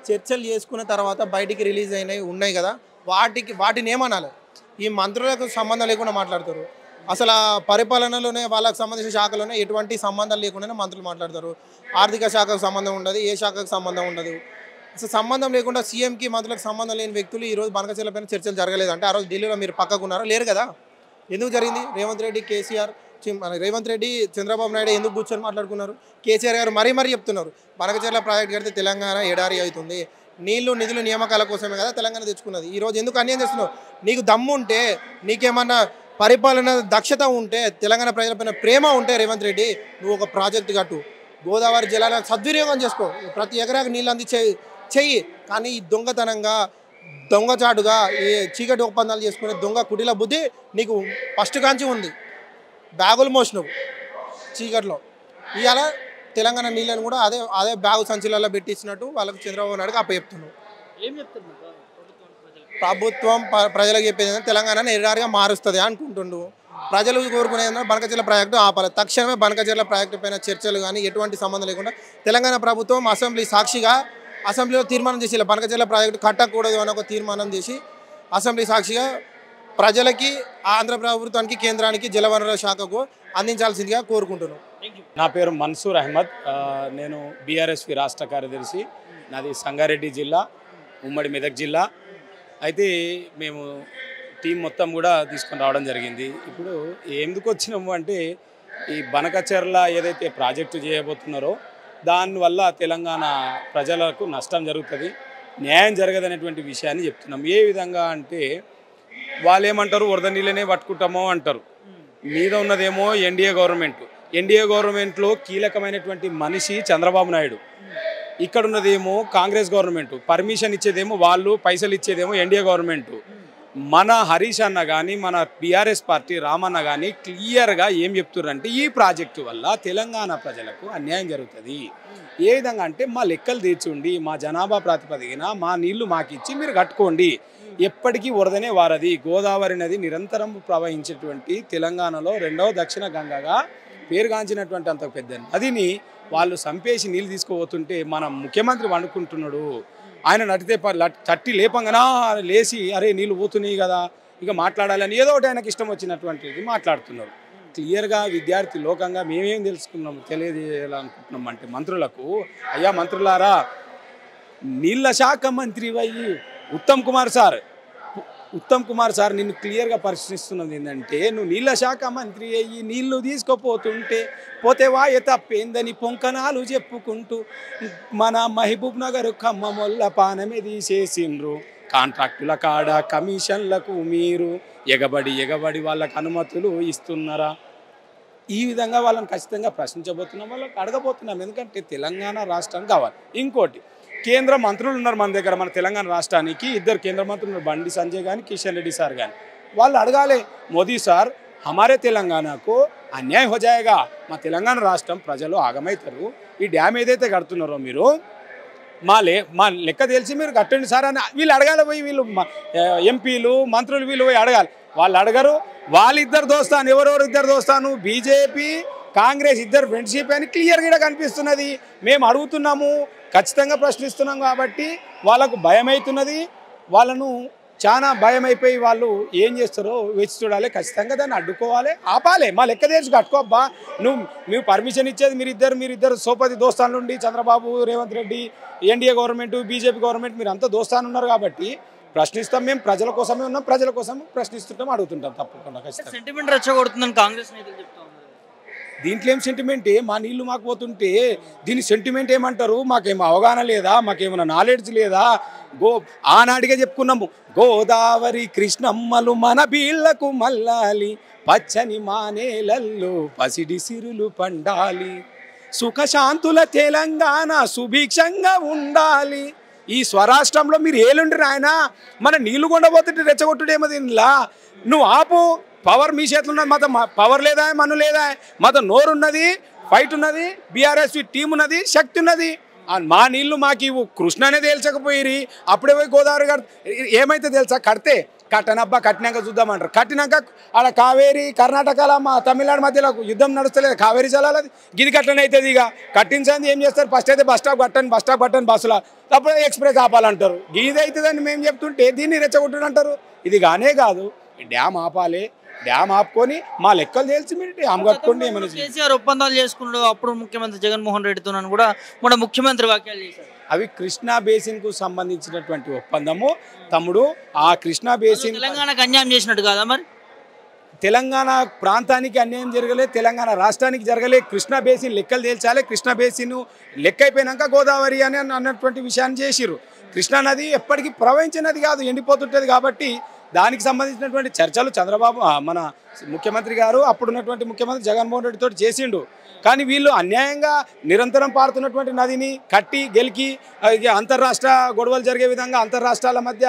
చర్చలు చేసుకున్న తర్వాత బయటికి రిలీజ్ అయినాయి ఉన్నాయి కదా, వాటిని ఏమనాలి? ఈ మంత్రులకు సంబంధం లేకుండా మాట్లాడతారు. అసలు ఆ పరిపాలనలోనే వాళ్ళకి సంబంధించిన శాఖలోనే ఎటువంటి సంబంధం లేకుండానే మంత్రులు మాట్లాడతారు. ఆర్థిక శాఖకు సంబంధం ఉండదు, ఏ శాఖకు సంబంధం ఉండదు. అసలు సంబంధం లేకుండా సీఎంకి మంత్రులకు సంబంధం లేని వ్యక్తులు ఈరోజు బనకచెర్ల పైన చర్చలు జరగలేదంటే ఆ రోజు ఢిల్లీలో మీరు పక్కకున్నారా? లేరు కదా. ఎందుకు జరిగింది? రేవంత్ రెడ్డి, కేసీఆర్, రేవంత్ రెడ్డి, చంద్రబాబు నాయుడు ఎందుకు కూర్చొని మాట్లాడుకున్నారు? కేసీఆర్ గారు మరీ చెప్తున్నారు బనకచెర్ల ప్రాజెక్ట్ కడితే తెలంగాణ ఎడారి అవుతుంది, నీళ్లు నిధులు నియామకాల కోసమే కదా తెలంగాణ తెచ్చుకున్నది. ఈరోజు ఎందుకు అన్యాయం చేస్తున్నావు? నీకు దమ్ము ఉంటే, నీకేమన్నా పరిపాలన దక్షత ఉంటే, తెలంగాణ ప్రజలపైన ప్రేమ ఉంటే రేవంత్ రెడ్డి నువ్వు ఒక ప్రాజెక్టు కట్టు, గోదావరి జలాలను సద్వినియోగం చేసుకో, ప్రతి ఎకరాకు నీళ్ళు అంది చెయ్యి. కానీ ఈ దొంగతనంగా దొంగచాటుగా ఈ చీకటి ఒప్పందాలు చేసుకునే దొంగ కుటిల బుద్ధి నీకు ఫస్ట్ కాంచి ఉంది. బ్యాగులు మోసినవు చీకట్లో. ఇవాళ తెలంగాణ నీళ్ళని కూడా అదే బ్యాగు సంచులలో పెట్టించినట్టు వాళ్ళకు చంద్రబాబు నాయుడుకి అప్పచెప్తున్నావు. ప్రభుత్వం ప్రజలకు చెప్పేది తెలంగాణను ఎడారిగా మారుస్తుంది అనుకుంటుండు. ప్రజలు కోరుకునేది బనకచెర్ల ప్రాజెక్టు ఆపాలి. తక్షణమే బనకచెర్ల ప్రాజెక్టు పైన చర్చలు కానీ ఎటువంటి సంబంధం లేకుండా తెలంగాణ ప్రభుత్వం అసెంబ్లీ సాక్షిగా అసెంబ్లీలో తీర్మానం చేసి బనకచెర్ల ప్రాజెక్టు కట్టకూడదు అని ఒక తీర్మానం చేసి అసెంబ్లీ సాక్షిగా ప్రజలకి, ఆంధ్ర ప్రభుత్వానికి, కేంద్రానికి, జలవనరుల శాఖకు అందించాల్సిందిగా కోరుకుంటున్నాను. నా పేరు మన్సూర్ అహ్మద్. నేను బీఆర్ఎస్పీ రాష్ట్ర కార్యదర్శి. నాది సంగారెడ్డి జిల్లా, ఉమ్మడి మెదక్ జిల్లా. అయితే మేము టీం మొత్తం కూడా తీసుకొని రావడం జరిగింది. ఇప్పుడు ఎందుకు వచ్చినాము అంటే ఈ బనకచెర్ల ఏదైతే ప్రాజెక్టు చేయబోతున్నారో దానివల్ల తెలంగాణ ప్రజలకు నష్టం జరుగుతుంది, న్యాయం జరగదనేటువంటి విషయాన్ని చెప్తున్నాం. ఏ విధంగా అంటే వాళ్ళు ఏమంటారు, వరద నీళ్ళనే పట్టుకుంటామో అంటారు. మీద ఉన్నదేమో ఎన్డీఏ గవర్నమెంట్. ఎన్డీఏ గవర్నమెంట్లో కీలకమైనటువంటి మనిషి చంద్రబాబు నాయుడు. ఇక్కడ ఉన్నదేమో కాంగ్రెస్ గవర్నమెంట్. పర్మిషన్ ఇచ్చేదేమో వాళ్ళు, పైసలు ఇచ్చేదేమో ఎన్డీఏ గవర్నమెంట్. మన హరీష్ అన్న కానీ, మన బీఆర్ఎస్ పార్టీ రామన్న కానీ క్లియర్గా ఏం చెప్తున్నారంటే ఈ ప్రాజెక్టు వల్ల తెలంగాణ ప్రజలకు అన్యాయం జరుగుతుంది. ఏ విధంగా అంటే మా లెక్కలు తీర్చుండి, మా జనాభా ప్రాతిపదికన మా నీళ్లు మాకిచ్చి మీరు కట్టుకోండి. ఎప్పటికీ వరదనే వారది. గోదావరి నది నిరంతరం ప్రవహించేటువంటి తెలంగాణలో రెండవ దక్షిణ గంగగా పేరుగాంచినటువంటి అంత పెద్ద నదిని వాళ్ళు సంపేసి నీళ్ళు తీసుకుపోతుంటే మన ముఖ్యమంత్రి వండుకుంటున్నాడు. ఆయన నటితే తట్టి లేపంగానా లేచి అరే నీళ్ళు పోతున్నాయి కదా ఇక మాట్లాడాలని ఏదో ఒకటి ఆయనకి ఇష్టం వచ్చినటువంటిది మాట్లాడుతున్నారు. క్లియర్గా విద్యార్థి లోకంగా మేమేం తెలుసుకున్నాము, తెలియజేయాలనుకుంటున్నాం అంటే మంత్రులకు, అయ్యా మంత్రులారా, నీళ్ళ శాఖ మంత్రి అయ్యి ఉత్తమ్ కుమార్ సార్ నిన్ను క్లియర్గా పరిశీలిస్తున్నది ఏంటంటే నువ్వు నీళ్ళ శాఖ మంత్రి అయ్యి నీళ్లు తీసుకుపోతుంటే పోతే వాయ తప్పేందని పొంకనాలు చెప్పుకుంటూ మన మహబూబ్ నగర్ ఖమ్మమొల్ల పానమే తీసేసిండ్రు. కాంట్రాక్టుల కాడ కమిషన్లకు మీరు ఎగబడి వాళ్ళకు అనుమతులు ఇస్తున్నారా? ఈ విధంగా వాళ్ళని ఖచ్చితంగా ప్రశ్నించబోతున్నాం, వాళ్ళకి అడగబోతున్నాం. ఎందుకంటే తెలంగాణ రాష్ట్రం కావాలి. ఇంకోటి, కేంద్ర మంత్రులు ఉన్నారు మన దగ్గర. మన తెలంగాణ రాష్ట్రానికి 2 కేంద్ర మంత్రులు ఉన్నారు, బండి సంజయ్ కానీ, కిషన్ రెడ్డి సార్ కానీ. వాళ్ళు అడగాలి, మోదీ సార్ హమారే తెలంగాణకు అన్యాయం హో జాయేగా, మా తెలంగాణ రాష్ట్రం ప్రజలు ఆగమవుతారు. ఈ డ్యామ్ ఏదైతే కడుతున్నారో మీరు మా లెక్క తెలిసి మీరు కట్టండి సార్ అని వీళ్ళు అడగాలి. పోయి వీళ్ళు ఎంపీలు, మంత్రులు వీళ్ళు పోయి అడగాలి. వాళ్ళు అడగరు. వాళ్ళిద్దరు దోస్తాను, ఎవరెవరు ఇద్దరు దోస్తాను, బీజేపీ కాంగ్రెస్ ఇద్దరు ఫ్రెండ్షిప్ అని క్లియర్గా కనిపిస్తున్నది. మేము అడుగుతున్నాము, ఖచ్చితంగా ప్రశ్నిస్తున్నాం కాబట్టి వాళ్ళకు భయం అవుతున్నది. వాళ్ళను చాలా భయం అయిపోయి వాళ్ళు ఏం చేస్తారో వేచి చూడాలి. ఖచ్చితంగా దాన్ని అడ్డుకోవాలి, ఆపాలి. మా లెక్క తెరిచి కట్టుకోబ్బా. నువ్వు పర్మిషన్ ఇచ్చేది మీరిద్దరు సోపతి దోస్తాను నుండి, Chandrababu, Revanth Reddy, NDA government, BJP government మీరు అంతా దోస్తాను ఉన్నారు కాబట్టి ప్రశ్నిస్తాం. మేము ప్రజల కోసమే ఉన్నాం, ప్రజల కోసం ప్రశ్నిస్తుంటాం, అడుగుతుంటాం. తప్పకుండా ఖచ్చితంగా. సెంటిమెంట్ రెచ్చగొడుతుందని కాంగ్రెస్ నేతలు చెప్తా ఉన్నారు. దీంట్లో ఏం సెంటిమెంటే? మా నీళ్లు మాకు పోతుంటే దీని సెంటిమెంట్ ఏమంటారు? మాకేమో అవగాహన లేదా? మాకేమైనా నాలెడ్జ్ లేదా? ఆనాడిగా చెప్పుకున్నాము, గోదావరి కృష్ణమ్మలు మన బీళ్లకు మల్లాలి, పచ్చని మానేలల్లో పసిడి సిరులు పండాలి, సుఖశాంతుల తెలంగాణ సుభిక్షంగా ఉండాలి. ఈ స్వరాష్ట్రంలో మీరు ఏలుండ్రి నాయన, మన నీళ్లు కొండపోతుంటే రెచ్చగొట్టుడేమో దీనిలా. నువ్వు ఆపు. పవర్ మీ చేతులు ఉన్నది. మాతో పవర్ లేదా, మన్ను లేదా, మాతో నోరున్నది, ఫైట్ ఉన్నది, బీఆర్ఎస్ టీం ఉన్నది, శక్తి ఉన్నది. మా నీళ్లు మాకు ఇవ్వు. కృష్ణనే తేల్చకపోయిరి, అప్పుడే పోయి గోదావరి ఏమైతే తెలుసా? కడితే కట్టనబ్బా కట్టినాక చూద్దామంటారు. కట్టినాక ఆడ కావేరి కర్ణాటకలో మా తమిళనాడు మధ్యలో యుద్ధం నడుస్తలేదు, కావేరి జలాలది గిది కట్టని అవుతుంది. ఇక కట్టించండి ఏం చేస్తారు, ఫస్ట్ అయితే బస్ స్టాప్ కట్టండి బస్సులో, అప్పుడు ఎక్స్ప్రెస్ ఆపాలంటారు. గీది అవుతుందని మేము చెప్తుంటే దీన్ని రెచ్చగొట్టుడంటారు. ఇది కానే కాదు, డ్యామ్ ఆపాలి, డ్యామ్ ఆపుకొని మా లెక్కలు తెలిసి మీరు డ్యామ్ కట్టుకోండి. ఏమైనా కేసీఆర్ ఒప్పందాలు చేసుకున్నాడు అప్పుడు ముఖ్యమంత్రి జగన్మోహన్ రెడ్డితో కూడా మన ముఖ్యమంత్రి వ్యాఖ్యలు చేశారు. అవి కృష్ణా బేసిన్కు సంబంధించినటువంటి ఒప్పందము తమ్ముడు. ఆ కృష్ణా బేసిన్ తెలంగాణకు అన్యాయం చేసినట్టు కాదా మరి? తెలంగాణ ప్రాంతానికి అన్యాయం జరగలే, తెలంగాణ రాష్ట్రానికి జరగలే. కృష్ణా బేసిన్ లెక్కలు తేల్చాలి. కృష్ణా బేసిన్ లెక్క అయిపోయినాక గోదావరి అని అన్నటువంటి విషయాన్ని చేసిర్రు. కృష్ణా నది ఎప్పటికీ ప్రవహించినది కాదు, ఎండిపోతుంటుంది. కాబట్టి దానికి సంబంధించినటువంటి చర్చలు చంద్రబాబు మన ముఖ్యమంత్రి గారు అప్పుడున్నటువంటి ముఖ్యమంత్రి జగన్మోహన్ రెడ్డితో చేసిండు. కానీ వీళ్ళు అన్యాయంగా నిరంతరం పారుతున్నటువంటి నదిని కట్టి గెలికి అంతర్రాష్ట్ర గొడవలు జరిగే విధంగా అంతర్రాష్ట్రాల మధ్య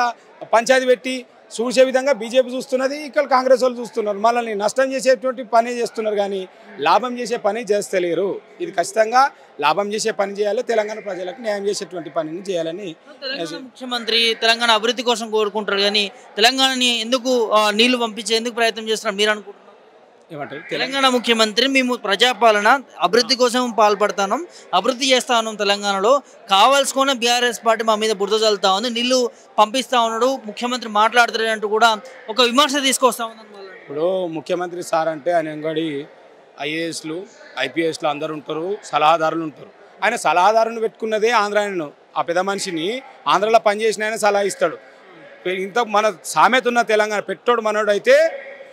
పంచాయతీ పెట్టి చూసే విధంగా బీజేపీ చూస్తున్నది, ఇక్కడ కాంగ్రెస్ వాళ్ళు చూస్తున్నారు. మనల్ని నష్టం చేసేటువంటి పని చేస్తున్నారు కానీ లాభం చేసే పని చేస్తలేరు. ఇది ఖచ్చితంగా లాభం చేసే పని చేయాలి, తెలంగాణ ప్రజలకు న్యాయం చేసేటువంటి పనిని చేయాలని ముఖ్యమంత్రి తెలంగాణ అభివృద్ధి కోసం కోరుకుంటారు. కానీ తెలంగాణని ఎందుకు నీళ్లు పంపించేందుకు ప్రయత్నం చేస్తున్నారు మీరు అనుకుంటున్నారు? ఏమంటారు? తెలంగాణ ముఖ్యమంత్రి మేము ప్రజాపాలన అభివృద్ధి కోసం పాల్పడతాను, అభివృద్ధి చేస్తా ఉన్నాం, తెలంగాణలో కావాల్సుకున్న బీఆర్ఎస్ పార్టీ మా మీద బురద చల్లుతా ఉంది, నీళ్లు పంపిస్తా ఉన్నాడు, ముఖ్యమంత్రి మాట్లాడుతాడు అంటూ కూడా ఒక విమర్శ తీసుకొస్తా ఉంది. ఇప్పుడు ముఖ్యమంత్రి సార్ అంటే ఆయన ఎంగడి ఐఏఎస్లు ఐపీఎస్లు అందరు ఉంటారు, సలహాదారులు ఉంటారు. ఆయన సలహాదారుని పెట్టుకున్నదే ఆంధ్రాయను. ఆ పెద్ద మనిషిని ఆంధ్రలో పనిచేసిన ఆయన సలహా ఇస్తాడు. ఇంత మన సామెత ఉన్న తెలంగాణ పెట్టోడు మనోడు అయితే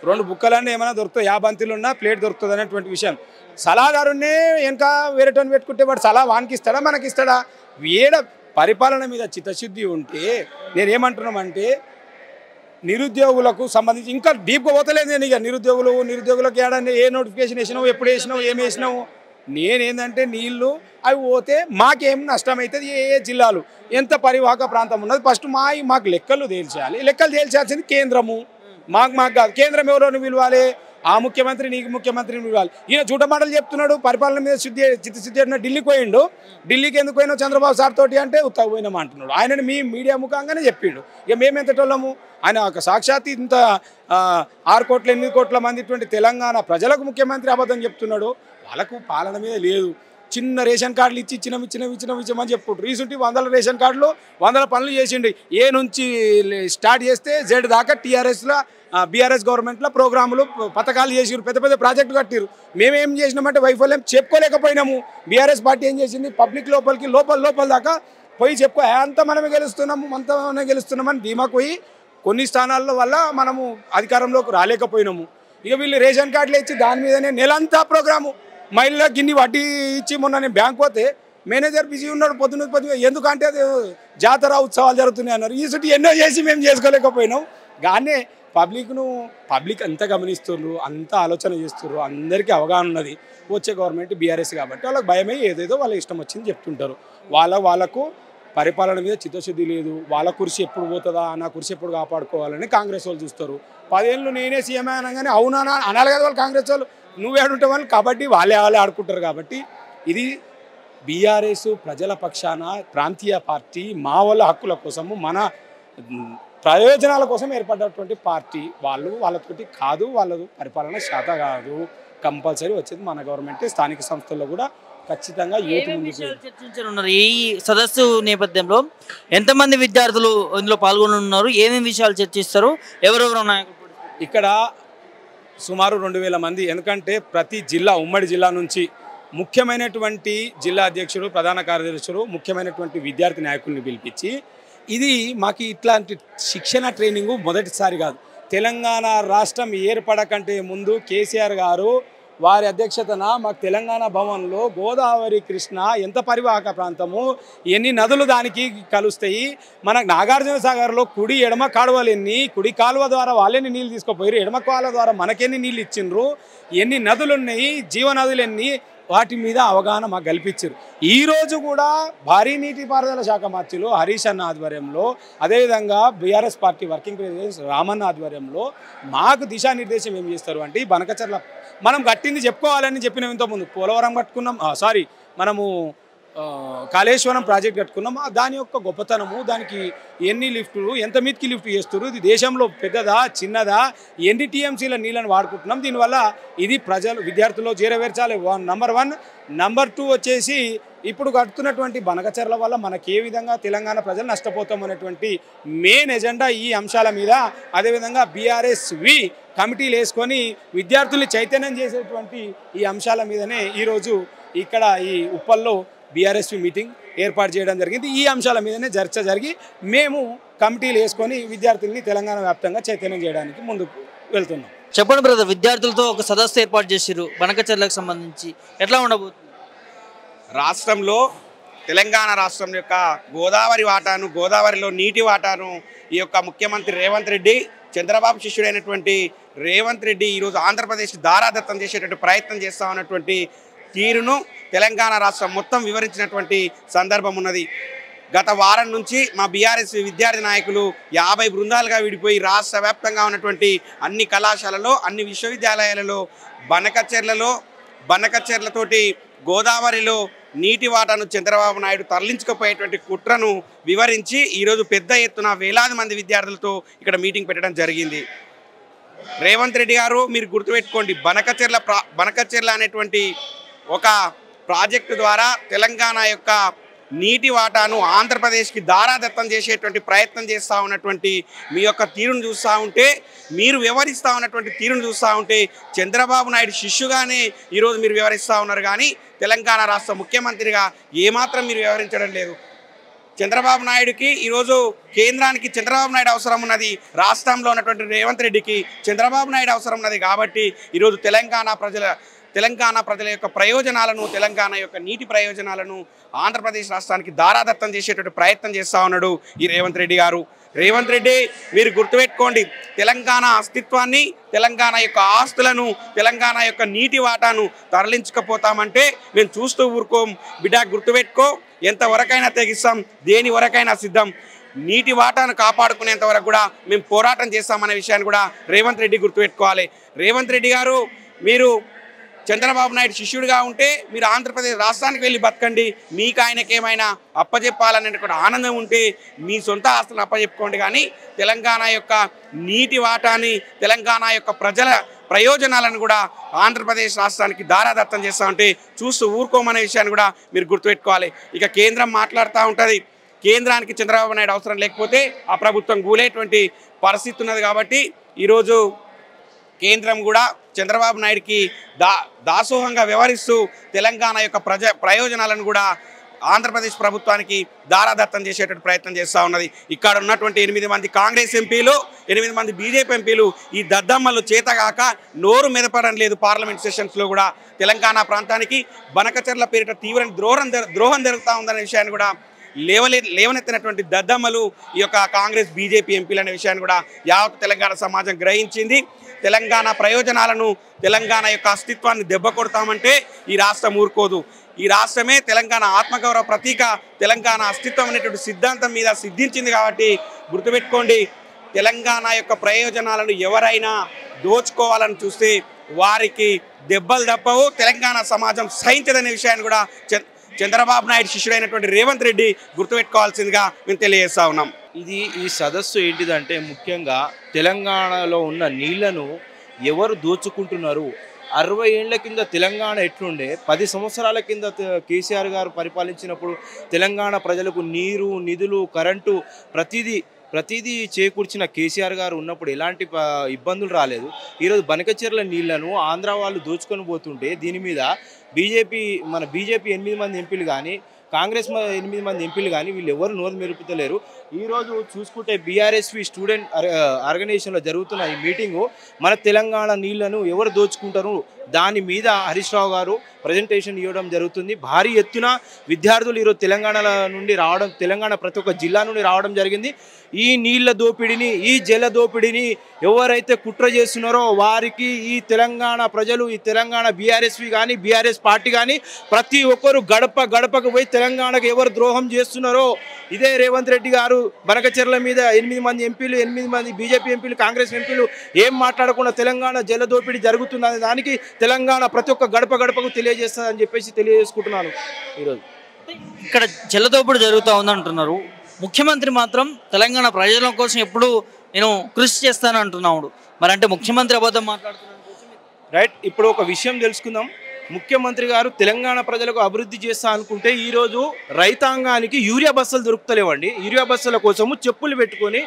2 బుక్కలన్నీ ఏమైనా దొరుకుతాయి, 50 బంతిలు ఉన్నా ప్లేట్ దొరుకుతుంది అనేటువంటి విషయం. సలహాదారుణ్ణే ఇంకా వేరేటోని పెట్టుకుంటే వాడు సలహా వానికి ఇస్తాడా మనకి ఇస్తాడా? ఏడ పరిపాలన మీద చిత్తశుద్ధి ఉంటే నేనేమంటున్నామంటే నిరుద్యోగులకు సంబంధించి ఇంకా డీప్గా పోతలేదు. నేను ఇక నిరుద్యోగులకు ఏడాది ఏ నోటిఫికేషన్ వేసినావు, ఎప్పుడు వేసినావు, ఏం వేసినావు? నేనేందంటే నీళ్ళు అవి పోతే మాకేం నష్టం అవుతుంది, ఏ జిల్లాలు ఎంత పరివాహక ప్రాంతం ఉన్నది ఫస్ట్ మాకు లెక్కలు తేల్చేయాలి. లెక్కలు తేల్చాల్సింది కేంద్రము, మాకు కాదు. కేంద్రం ఎవరోని పిలవాలి? ఆ ముఖ్యమంత్రి నీకు ముఖ్యమంత్రిని పిలవాలి. ఈయన చూట మాటలు చెప్తున్నాడు, పరిపాలన మీద చిత్తశుద్ధి అంటే ఢిల్లీకి పోయిండు. ఢిల్లీకి ఎందుకు పోయినావు చంద్రబాబు సార్ తోటి అంటే ఉత్తగా పోయినామా అంటున్నాడు. ఆయనని మీ మీడియా ముఖంగానే చెప్పిండు. ఇక మేము ఎంతటోళ్ళము? ఆయన ఒక సాక్షాత్ ఇంత 6 కోట్ల 8 కోట్ల మంది ఇటువంటి తెలంగాణ ప్రజలకు ముఖ్యమంత్రి అబద్ధం చెప్తున్నాడు. వాళ్ళకు పాలన మీద లేదు. చిన్న రేషన్ కార్డులు ఇచ్చి ఇచ్చినామని చెప్పుకుంటారు. రీసెంట్ 100 రేషన్ కార్డులు 100 పనులు చేసిండు. ఏ నుంచి స్టార్ట్ చేస్తే జెడ్ దాకా టీఆర్ఎస్లో బీఆర్ఎస్ గవర్నమెంట్లో ప్రోగ్రాములు పథకాలు చేసిరు, పెద్ద పెద్ద ప్రాజెక్టులు కట్టిరు. మేమేం చేసినామంటే వైఫల్యం చెప్పుకోలేకపోయినాము. బీఆర్ఎస్ పార్టీ ఏం చేసింది, పబ్లిక్ లోపల దాకా పోయి చెప్పుకో అంతా మనమే గెలుస్తున్నామని ధీమాకు పోయి కొన్ని స్థానాల వల్ల మనము అధికారంలోకి రాలేకపోయినాము. ఇక వీళ్ళు రేషన్ కార్డులు ఇచ్చి దాని మీదనే నెలంతా ప్రోగ్రాము. మహిళలకు గిన్ని వడ్డీ ఇచ్చి మొన్న నేను బ్యాంక్ పోతే మేనేజర్ బిజీ ఉన్నాడు, పొద్దున ఎందుకంటే అది జాతర ఉత్సవాలు జరుగుతున్నాయి అన్నారు. ఈ చుట్టూ ఎన్నో చేసి మేము చేసుకోలేకపోయినాం. కానీ పబ్లిక్ అంతా గమనిస్తున్నారు, అంతా ఆలోచన చేస్తున్నారు, అందరికీ అవగాహన ఉన్నది. వచ్చే గవర్నమెంట్ బీఆర్ఎస్ కాబట్టి వాళ్ళకి భయమే ఏదేదో వాళ్ళ ఇష్టం వచ్చింది చెప్తుంటారు. వాళ్ళకు పరిపాలన మీద చిత్తశుద్ధి లేదు. వాళ్ళ కుర్చీ ఎప్పుడు పోతుందా, నా కుర్చీ ఎప్పుడు కాపాడుకోవాలని కాంగ్రెస్ వాళ్ళు చూస్తారు. 10 ఏళ్ళు నేనే సీఎం అనగానే అవునా అనాలి కదా వాళ్ళు. కాంగ్రెస్ వాళ్ళు నువ్వే ఆడుంటే వాళ్ళు కబడ్డీ వాళ్ళే ఆడుకుంటారు. కాబట్టి ఇది బీఆర్ఎస్ ప్రజల పక్షాన ప్రాంతీయ పార్టీ, మా వాళ్ళ హక్కుల కోసము మన ప్రయోజనాల కోసం ఏర్పడినటువంటి పార్టీ. వాళ్ళతోటి కాదు, వాళ్ళ పరిపాలన శాత కాదు. కంపల్సరీ వచ్చేది మన గవర్నమెంట్. స్థానిక సంస్థల్లో కూడా ఖచ్చితంగా యూత్ చర్చించనున్నారు. ఈ సదస్సు నేపథ్యంలో ఎంతమంది విద్యార్థులు ఇందులో పాల్గొనున్నారు, ఏమేమి విషయాలు చర్చిస్తారు, ఎవరెవరు నాయకులు? ఇక్కడ సుమారు 2000 మంది. ఎందుకంటే ప్రతి జిల్లా, ఉమ్మడి జిల్లా నుంచి ముఖ్యమైనటువంటి జిల్లా అధ్యక్షుడు, ప్రధాన కార్యదర్శులు, ముఖ్యమైనటువంటి విద్యార్థి నాయకుల్ని పిలిపించి ఇది మాకు ఇట్లాంటి శిక్షణ ట్రైనింగు మొదటిసారి కాదు. తెలంగాణ రాష్ట్రం ఏర్పడకంటే ముందు కేసీఆర్ గారు వారి అధ్యక్షతన మాకు తెలంగాణ భవన్లో గోదావరి కృష్ణ ఎంత పరివాహక ప్రాంతము, ఎన్ని నదులు దానికి కలుస్తాయి, మనకు నాగార్జున సాగర్లో కుడి ఎడమ కాలువలు ఎన్ని, కుడి కాలువ ద్వారా వాళ్ళని నీళ్ళు తీసుకుపోయారు, ఎడమ కాలువ ద్వారా మనకెన్ని నీళ్ళు ఇచ్చిండ్రు, ఎన్ని నదులు ఉన్నాయి, జీవనదులు ఎన్ని, వాటి మీద అవగాహన మాకు కల్పించారు. ఈరోజు కూడా భారీ నీటిపారుదల శాఖ మంత్రులు హరీష్ అన్న ఆధ్వర్యంలో, అదేవిధంగా BRS party working president Ramanna ఆధ్వర్యంలో మాకు దిశానిర్దేశం ఏం చేస్తారు అంటే ఈ బనకచర్ల మనం కట్టింది చెప్పుకోవాలని చెప్పినాం. ఇంతకుముందు పోలవరం కట్టుకున్నాం, మనము కాళేశ్వరం ప్రాజెక్ట్ కట్టుకున్నాం. దాని యొక్క గొప్పతనము, దానికి ఎన్ని లిఫ్టులు, ఎంత మీదకి లిఫ్ట్ చేస్తారు, ఇది దేశంలో పెద్దదా చిన్నదా, ఎన్ని టీఎంసీల నీళ్ళని వాడుకుంటున్నాం, దీనివల్ల ఇది ప్రజలు విద్యార్థుల్లో చేరవేర్చాలి. నంబర్ 1. నంబర్ 2 వచ్చేసి ఇప్పుడు కడుతున్నటువంటి బనకచెర్ల వల్ల మనకి ఏ విధంగా తెలంగాణ ప్రజలు నష్టపోతాం అనేటువంటి మెయిన్ ఎజెండా ఈ అంశాల మీద. అదేవిధంగా బీఆర్ఎస్వి కమిటీలు వేసుకొని విద్యార్థుల్ని చైతన్యం చేసేటువంటి ఈ అంశాల మీదనే ఈరోజు ఇక్కడ ఈ ఉప్పల్లో బీఆర్ఎస్వి మీటింగ్ ఏర్పాటు చేయడం జరిగింది. ఈ అంశాల మీదనే చర్చ జరిగి మేము కమిటీలు వేసుకొని విద్యార్థుల్ని తెలంగాణ వ్యాప్తంగా చైతన్యం చేయడానికి ముందుకు వెళ్తున్నాం. చెప్పండి బ్రదర్, విద్యార్థులతో ఒక సదస్సు ఏర్పాటు చేసిర్రు బనకచెర్లకు సంబంధించి, ఎట్లా ఉండబోతుంది? రాష్ట్రంలో తెలంగాణ రాష్ట్రం యొక్క గోదావరి వాటాను, గోదావరిలో నీటి వాటాను ఈ యొక్క ముఖ్యమంత్రి రేవంత్ రెడ్డి, చంద్రబాబు శిష్యుడైనటువంటి రేవంత్ రెడ్డి ఈరోజు ఆంధ్రప్రదేశ్ దారాదత్తం చేసేటువంటి ప్రయత్నం చేస్తూ ఉన్నటువంటి తీరును తెలంగాణ రాష్ట్రం మొత్తం వివరించినటువంటి సందర్భం ఉన్నది. గత వారం నుంచి మా బీఆర్ఎస్ విద్యార్థి నాయకులు 50 బృందాలుగా విడిపోయి రాష్ట్ర వ్యాప్తంగా ఉన్నటువంటి అన్ని కళాశాలలో, అన్ని విశ్వవిద్యాలయాలలో బనకచెర్లతోటి గోదావరిలో నీటి వాటాను చంద్రబాబు నాయుడు తరలించుకుపోయేటువంటి కుట్రను వివరించి ఈరోజు పెద్ద ఎత్తున వేలాది మంది విద్యార్థులతో ఇక్కడ మీటింగ్ పెట్టడం జరిగింది. రేవంత్ రెడ్డి గారు, మీరు గుర్తుపెట్టుకోండి, బనకచెర్ల అనేటువంటి ఒక ప్రాజెక్టు ద్వారా తెలంగాణ యొక్క నీటి వాటాను ఆంధ్రప్రదేశ్కి దారాదత్తం చేసేటువంటి ప్రయత్నం చేస్తూ ఉన్నటువంటి మీ యొక్క తీరును చూస్తూ ఉంటే, మీరు వ్యవహరిస్తూ ఉన్నటువంటి తీరును చూస్తూ ఉంటే చంద్రబాబు నాయుడు శిష్యుగానే ఈరోజు మీరు వ్యవహరిస్తూ ఉన్నారు. కానీ తెలంగాణ రాష్ట్ర ముఖ్యమంత్రిగా ఏమాత్రం మీరు వ్యవహరించడం లేదు. చంద్రబాబు నాయుడుకి ఈరోజు కేంద్రానికి చంద్రబాబు నాయుడు అవసరం ఉన్నది, రాష్ట్రంలో ఉన్నటువంటి రేవంత్ రెడ్డికి చంద్రబాబు నాయుడు అవసరం ఉన్నది. కాబట్టి ఈరోజు తెలంగాణ ప్రజల యొక్క ప్రయోజనాలను, తెలంగాణ యొక్క నీటి ప్రయోజనాలను ఆంధ్రప్రదేశ్ రాష్ట్రానికి దారాదత్తం చేసేటువంటి ప్రయత్నం చేస్తూ ఉన్నాడు ఈ రేవంత్ రెడ్డి గారు. రేవంత్ రెడ్డి, మీరు గుర్తుపెట్టుకోండి, తెలంగాణ అస్తిత్వాన్ని, తెలంగాణ యొక్క ఆస్తులను, తెలంగాణ యొక్క నీటి వాటాను తరలించకపోతామంటే మేము చూస్తూ ఊరుకోం బిడ్డ. గుర్తుపెట్టుకో, ఎంతవరకైనా తెగిస్తాం, దేని వరకైనా సిద్ధం. నీటి వాటాను కాపాడుకునేంత వరకు కూడా మేము పోరాటం చేస్తామనే విషయాన్ని కూడా రేవంత్ రెడ్డి గుర్తుపెట్టుకోవాలి. రేవంత్ రెడ్డి గారు, మీరు చంద్రబాబు నాయుడు శిష్యుడిగా ఉంటే మీరు ఆంధ్రప్రదేశ్ రాష్ట్రానికి వెళ్ళి బతకండి. మీకు ఆయనకి ఏమైనా అప్పచెప్పాలనేటువంటి ఆనందం ఉంటే మీ సొంత ఆస్తులను అప్పచెప్పుకోండి. కానీ తెలంగాణ యొక్క నీటి వాటాని, తెలంగాణ యొక్క ప్రజల ప్రయోజనాలను కూడా ఆంధ్రప్రదేశ్ రాష్ట్రానికి దారాదత్తం చేస్తూ ఉంటే చూస్తూ ఊరుకోమనే విషయాన్ని కూడా మీరు గుర్తుపెట్టుకోవాలి. ఇక కేంద్రం మాట్లాడుతూ ఉంటుంది, కేంద్రానికి చంద్రబాబు నాయుడు అవసరం లేకపోతే ఆ ప్రభుత్వం కూలేటువంటి పరిస్థితి ఉన్నది. కాబట్టి ఈరోజు కేంద్రం కూడా చంద్రబాబు నాయుడికి దాసోహంగా వ్యవహరిస్తూ తెలంగాణ యొక్క ప్రయోజనాలను కూడా ఆంధ్రప్రదేశ్ ప్రభుత్వానికి దారాదత్తం చేసేటువంటి ప్రయత్నం చేస్తూ ఉన్నది. ఇక్కడ ఉన్నటువంటి 8 మంది కాంగ్రెస్ ఎంపీలు, 8 మంది బీజేపీ ఎంపీలు ఈ దద్దమ్మలు చేతగాక నోరు మెదపడం లేదు. పార్లమెంట్ సెషన్స్లో కూడా తెలంగాణ ప్రాంతానికి బనకచెర్ల పేరిట తీవ్ర ద్రోహం జరుగుతూ ఉందనే విషయాన్ని కూడా లేవనెత్తినటువంటి దద్దమ్మలు ఈ యొక్క కాంగ్రెస్ బీజేపీ ఎంపీలు అనే విషయాన్ని కూడా యావత్ తెలంగాణ సమాజం గ్రహించింది. తెలంగాణ ప్రయోజనాలను, తెలంగాణ యొక్క అస్తిత్వాన్ని దెబ్బ కొడతామంటే ఈ రాష్ట్రం ఊరుకోదు. ఈ రాష్ట్రమే తెలంగాణ ఆత్మగౌరవ ప్రతీక, తెలంగాణ అస్తిత్వం అనేటువంటి సిద్ధాంతం మీద సిద్ధించింది. కాబట్టి గుర్తుపెట్టుకోండి, తెలంగాణ యొక్క ప్రయోజనాలను ఎవరైనా దోచుకోవాలని చూస్తే వారికి దెబ్బలు తప్పవు. తెలంగాణ సమాజం సహించదనే విషయాన్ని కూడా చంద్రబాబు నాయుడు శిష్యుడైనటువంటి రేవంత్ రెడ్డి గుర్తుపెట్టుకోవాల్సిందిగా మేము తెలియజేస్తా ఉన్నాం. ఈ సదస్సు ఏంటిదంటే ముఖ్యంగా తెలంగాణలో ఉన్న నీళ్లను ఎవరు దోచుకుంటున్నారు, 60 ఏళ్ల కింద తెలంగాణ ఎట్లుండే, 10 సంవత్సరాల కింద కేసీఆర్ గారు పరిపాలించినప్పుడు తెలంగాణ ప్రజలకు నీరు, నిధులు, కరెంటు ప్రతిదీ చేకూర్చిన కేసీఆర్ గారు ఉన్నప్పుడు ఎలాంటి ఇబ్బందులు రాలేదు. ఈరోజు బనకచెర్ల నీళ్లను ఆంధ్ర వాళ్ళు దోచుకొని పోతుంటే దీని మీద బీజేపీ 8 మంది ఎంపీలు కానీ, కాంగ్రెస్ 8 మంది ఎంపీలు కానీ వీళ్ళు ఎవరు నోరు మెరుపుతలేరు. ఈరోజు చూసుకుంటే బీఆర్ఎస్వి స్టూడెంట్ ఆర్గనైజేషన్లో జరుగుతున్న ఈ మీటింగు మన తెలంగాణ నీళ్లను ఎవరు దోచుకుంటారు దాని మీద హరీష్ రావు గారు ప్రజెంటేషన్ ఇవ్వడం జరుగుతుంది. భారీ ఎత్తున విద్యార్థులు ఈరోజు తెలంగాణ ప్రతి ఒక్క జిల్లా నుండి రావడం జరిగింది. ఈ నీళ్ల దోపిడీని, ఈ జల దోపిడీని ఎవరైతే కుట్ర చేస్తున్నారో వారికి ఈ తెలంగాణ ప్రజలు, ఈ తెలంగాణ బీఆర్ఎస్వి కానీ, బీఆర్ఎస్ పార్టీ కానీ ప్రతి ఒక్కరు గడపకు పోయి తెలంగాణకు ఎవరు ద్రోహం చేస్తున్నారో ఇదే రేవంత్ రెడ్డి గారు బనకచెర్ల మీద 8 మంది ఎంపీలు, 8 మంది బీజేపీ ఎంపీలు, కాంగ్రెస్ ఎంపీలు ఏం మాట్లాడకుండా తెలంగాణ జల దోపిడీ జరుగుతుందనే దానికి తెలంగాణ ప్రతి ఒక్క గడపకు తెలియజేస్తుందని చెప్పేసి తెలియజేసుకుంటున్నాను ఈరోజు. ఇక్కడ చెల్లదోపుడు జరుగుతూ ఉందంటున్నారు. ముఖ్యమంత్రి మాత్రం తెలంగాణ ప్రజల కోసం ఎప్పుడు నేను కృషి చేస్తాను అంటున్నాడు. మరి అంటే ముఖ్యమంత్రి అబద్ధం మాట్లాడుతున్నాను రైట్. ఇప్పుడు ఒక విషయం తెలుసుకుందాం. ముఖ్యమంత్రి గారు తెలంగాణ ప్రజలకు అభివృద్ధి చేస్తా అనుకుంటే ఈరోజు రైతాంగానికి యూరియా బస్సులు దొరుకుతలేవండి. యూరియా బస్సుల కోసము చెప్పులు పెట్టుకొని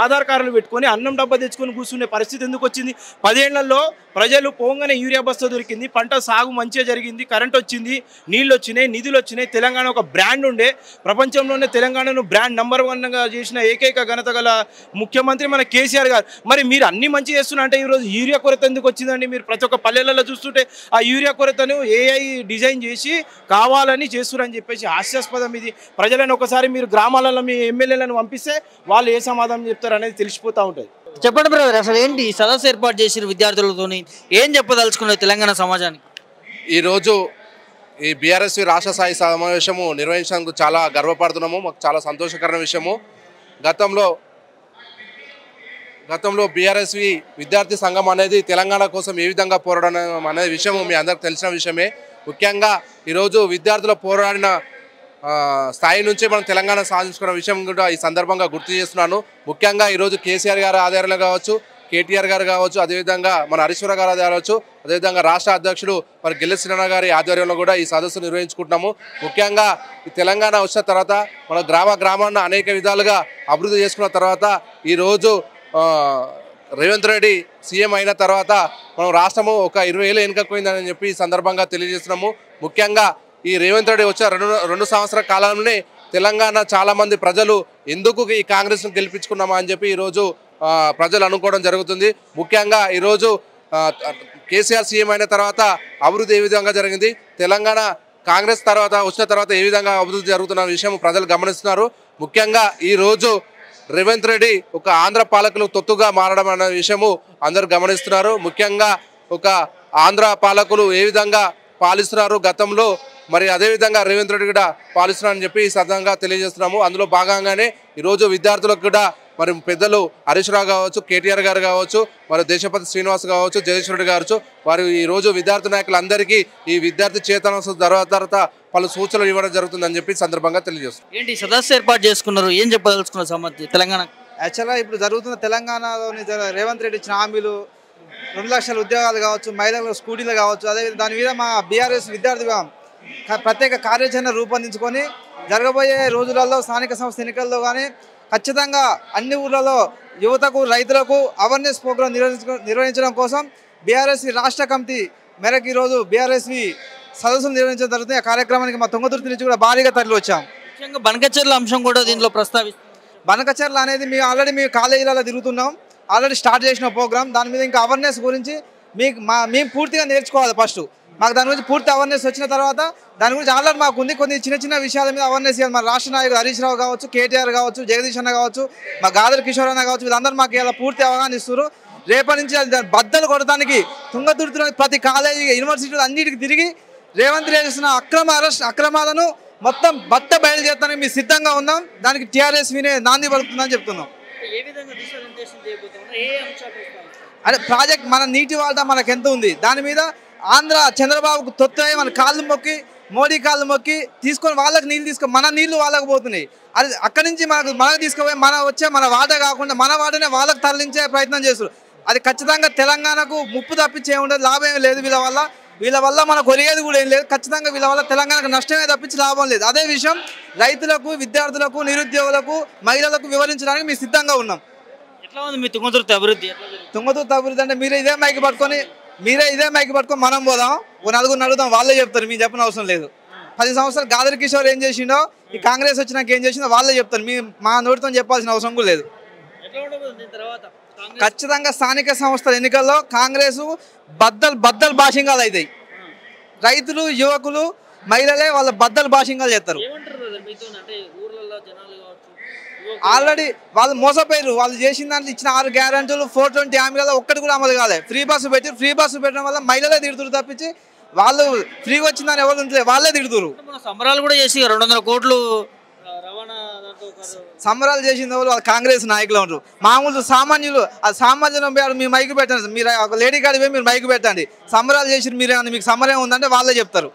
ఆధార్ కార్డులు పెట్టుకొని అన్నం డబ్బా తెచ్చుకొని కూర్చునే పరిస్థితి ఎందుకు వచ్చింది? 10 ఏళ్లలో ప్రజలు పోగానే యూరియా బస్సు దొరికింది, పంట సాగు మంచిగా జరిగింది, కరెంట్ వచ్చింది, నీళ్ళు వచ్చినాయి, నిధులు వచ్చినాయి. తెలంగాణ ఒక బ్రాండ్ ఉండే, ప్రపంచంలోనే తెలంగాణను బ్రాండ్ నంబర్ 1గా చేసిన ఏకైక ఘనత గల ముఖ్యమంత్రి మన కేసీఆర్ గారు. మరి మీరు అన్ని మంచి చేస్తున్నా అంటే ఈరోజు యూరియా కొరత ఎందుకు వచ్చిందండి? మీరు ప్రతి ఒక్క పల్లెలలో చూస్తుంటే ఆ యూరియా కొరతను ఏఐ డిజైన్ చేసి కావాలని చేస్తున్నారని చెప్పేసి హాస్యాస్పదం ఇది. ప్రజలను ఒకసారి మీరు గ్రామాలలో మీ ఎమ్మెల్యేలను పంపిస్తే వాళ్ళు ఏ సమాధానం చెప్తారు అనేది తెలిసిపోతూ ఉంటుంది. చెప్పండి బ్రదర్, అసలు ఏంటి ఈ సదస్సు ఏర్పాటు చేసిన విద్యార్థులతోని ఏం చెప్పదలుచుకున్నారు తెలంగాణ సమాజానికి? ఈరోజు ఈ బీఆర్ఎస్వి రాష్ట్ర స్థాయి సమావేశము నిర్వహించడానికి చాలా గర్వపడుతున్నాము. మాకు చాలా సంతోషకరమైన విషయము. గతంలో బీఆర్ఎస్వి విద్యార్థి సంఘం అనేది తెలంగాణ కోసం ఏ విధంగా పోరాడడం అనే విషయము మీ అందరికి తెలిసిన విషయమే. ముఖ్యంగా ఈరోజు విద్యార్థుల పోరాడిన స్థాయి నుంచి మనం తెలంగాణ సాధించుకున్న విషయం కూడా ఈ సందర్భంగా గుర్తు చేస్తున్నాను. ముఖ్యంగా ఈరోజు కేసీఆర్ గారి ఆధ్వర్యంలో కావచ్చు, కేటీఆర్ గారు కావచ్చు, అదేవిధంగా మన హరీశ్వర గారు కావచ్చు, అదేవిధంగా రాష్ట్ర అధ్యక్షుడు మరి గిల్లెసిన గారి ఆధ్వర్యంలో కూడా ఈ సదస్సు నిర్వహించుకుంటున్నాము. ముఖ్యంగా ఈ తెలంగాణ వచ్చిన తర్వాత మన గ్రామాన్ని అనేక విధాలుగా అభివృద్ధి చేసుకున్న తర్వాత ఈరోజు రేవంత్ రెడ్డి సీఎం అయిన తర్వాత మనం రాష్ట్రము ఒక 20 ఏళ్ళు వెనుకపోయిందని చెప్పి ఈ సందర్భంగా తెలియజేస్తున్నాము. ముఖ్యంగా ఈ రేవంత్ రెడ్డి వచ్చే రెండు సంవత్సరాల కాలంలోనే తెలంగాణ చాలామంది ప్రజలు ఎందుకు ఈ కాంగ్రెస్ను గెలిపించుకున్నామా అని చెప్పి ఈరోజు ప్రజలు అనుకోవడం జరుగుతుంది. ముఖ్యంగా ఈరోజు కేసీఆర్ సీఎం అయిన తర్వాత అభివృద్ధి ఏ విధంగా జరిగింది, తెలంగాణ కాంగ్రెస్ తర్వాత వచ్చిన తర్వాత ఏ విధంగా అభివృద్ధి జరుగుతున్న విషయం ప్రజలు గమనిస్తున్నారు. ముఖ్యంగా ఈరోజు రేవంత్ రెడ్డి ఒక ఆంధ్ర పాలకులు తొత్తుగా మారడం అనే విషయము అందరూ గమనిస్తున్నారు. ముఖ్యంగా ఒక ఆంధ్ర పాలకులు ఏ విధంగా పాలిస్తున్నారు గతంలో, మరి అదేవిధంగా రేవంత్ రెడ్డి కూడా పాలిస్తున్నారని చెప్పి ఈ సందర్భంగా తెలియజేస్తున్నాము. అందులో భాగంగానే ఈరోజు విద్యార్థులకు కూడా మరి పెద్దలు హరీష్ రావు కావచ్చు, కేటీఆర్ గారు కావచ్చు, మరి దేశపతి శ్రీనివాస్ కావచ్చు, జగదీశ్వర రెడ్డి కావచ్చు, వారు ఈరోజు విద్యార్థి నాయకులందరికీ ఈ విద్యార్థి చేతనోత్సవం తర్వాత పలు సూచనలు ఇవ్వడం జరుగుతుందని చెప్పి సందర్భంగా తెలియజేస్తారు. ఏంటి సదస్సు ఏర్పాటు చేసుకున్నారు, ఏం చెప్పదలుచుకున్నారు సమ్మతి తెలంగాణ? యాక్చువల్గా ఇప్పుడు జరుగుతున్న తెలంగాణలోని రేవంత్ రెడ్డి ఇచ్చిన హామీలు 2 లక్షల ఉద్యోగాలు కావచ్చు, మహిళలకు స్కూటీలు కావచ్చు, అదే దాని మీద మా బీఆర్ఎస్ విద్యార్థి ప్రత్యేక కార్యాచరణ రూపొందించుకొని జరగబోయే రోజులలో స్థానిక సంస్థ ఎన్నికల్లో కానీ ఖచ్చితంగా అన్ని ఊర్లలో యువతకు, రైతులకు అవేర్నెస్ ప్రోగ్రాం నిర్వహించడం కోసం బీఆర్ఎస్వి రాష్ట్ర కమిటీ మేరకు ఈరోజు బీఆర్ఎస్వి సదస్సులు నిర్వహించడం జరుగుతుంది. ఆ కార్యక్రమానికి మా తుంగతుర్తి నుంచి కూడా భారీగా తరలి వచ్చాం. ముఖ్యంగా బనకచెర్ల అంశం కూడా దీంట్లో ప్రస్తావిస్తాం. బనకచెర్ల అనేది మేము కాలేజీలలో తిరుగుతున్నాం, ఆల్రెడీ స్టార్ట్ చేసిన ప్రోగ్రామ్. దాని మీద ఇంకా అవేర్నెస్ గురించి మేము పూర్తిగా నేర్చుకోవాలి. ఫస్ట్ మాకు దాని గురించి పూర్తి అవేర్నెస్ వచ్చిన తర్వాత దాని గురించి ఆల్రెడీ మాకు ఉంది. కొన్ని చిన్న విషయాల మీద అవేర్నెస్ ఇవ్వాలి. మా రాష్ట్ర నాయకుడు హరీష్ రావు కావచ్చు, కేటీఆర్ కావచ్చు, జగదీష్ అన్న కావచ్చు, మా గాదర్ కిషోర్ అన్న కావచ్చు, వీళ్ళందరూ మాకు ఇలా పూర్తి అవగాహన ఇస్తారు. రేపటి నుంచి బద్దలు కొడటానికి తుంగతుర్తిలో ప్రతి కాలేజీ, యూనివర్సిటీలు అన్నిటికి తిరిగి రేవంత్ రెడ్డి చేసిన అక్రమాలను మొత్తం బయలుదేరడానికి మేము సిద్ధంగా ఉన్నాం. దానికి టీఆర్ఎస్ వినే నాంది పలుకుతుందని చెప్తున్నాం. అదే ప్రాజెక్ట్ మన నీటి వాటా మనకు ఎంత ఉంది, దాని మీద ఆంధ్ర చంద్రబాబుకు తొత్తుయి మన కాళ్ళు మొక్కి, మోడీ కాళ్ళు మొక్కి తీసుకొని వాళ్ళకి నీళ్ళు మన నీళ్లు వాళ్ళకు పోతున్నాయి. అది అక్కడి నుంచి మనకు తీసుకుపోయి మన వాటా కాకుండా మన వాటనే వాళ్ళకి తరలించే ప్రయత్నం చేస్తారు. అది ఖచ్చితంగా తెలంగాణకు ముప్పు తప్పించే ఉండదు, లాభం ఏం లేదు. వీళ్ళ వల్ల మనకు ఒరిగేది కూడా ఏం లేదు. ఖచ్చితంగా వీళ్ళ వల్ల తెలంగాణకు నష్టమే తప్పించి లాభం లేదు. అదే విషయం రైతులకు, విద్యార్థులకు, నిరుద్యోగులకు, మహిళలకు వివరించడానికి మేము సిద్ధంగా ఉన్నాం. ఎట్లా ఉంది మీ తుంగతుర్తి అభివృద్ధి? తుంగతుర్తి అభివృద్ధి అంటే మీరే ఇదే మైకి పట్టుకొని మనం పోదాం, ఓ నలుగురిని అడుగుదాం, వాళ్ళే చెప్తారు. మీరు చెప్పిన అవసరం లేదు. 10 సంవత్సరాలు గాదర్ కిషోర్ ఏం చేసిండో, ఈ కాంగ్రెస్ వచ్చినాక ఏం చేసిందో వాళ్ళే చెప్తారు. మా నోటితో చెప్పాల్సిన అవసరం కూడా లేదు. ఖచ్చితంగా స్థానిక సంస్థల ఎన్నికల్లో కాంగ్రెస్ బద్దలు భాషింగాలు అవుతాయి. రైతులు, యువకులు, మహిళలే వాళ్ళ బద్దలు భాషింగాలు చేస్తారు. ఆల్రెడీ వాళ్ళు మోసపోయారు. వాళ్ళు చేసిన దాంట్లో ఇచ్చిన 6 గ్యారెంటీలు, 420 హామీలలో ఒక్కటి కూడా అమలు కాలేదు. ఫ్రీ బస్సు పెట్టడం వల్ల మహిళలే తిడుతురు తప్పించి వాళ్ళు ఫ్రీగా వచ్చిందని ఎవరు ఉంటలేదు, వాళ్ళే తిడుతురు. సంబరాలు కూడా చేసి 200 కోట్లు సంబరాలు చేసిన వాళ్ళు కాంగ్రెస్ నాయకులు ఉంటారు. మామూలు సామాన్యులు, అది సామాన్యులు మీ మైకు పెట్టండి, మీరు ఒక లేడీ కాడి పోయి మీరు మైకు పెట్టండి, సంబరాలు చేసి మీరు మీకు సంబరం ఉందంటే వాళ్ళే చెప్తారు.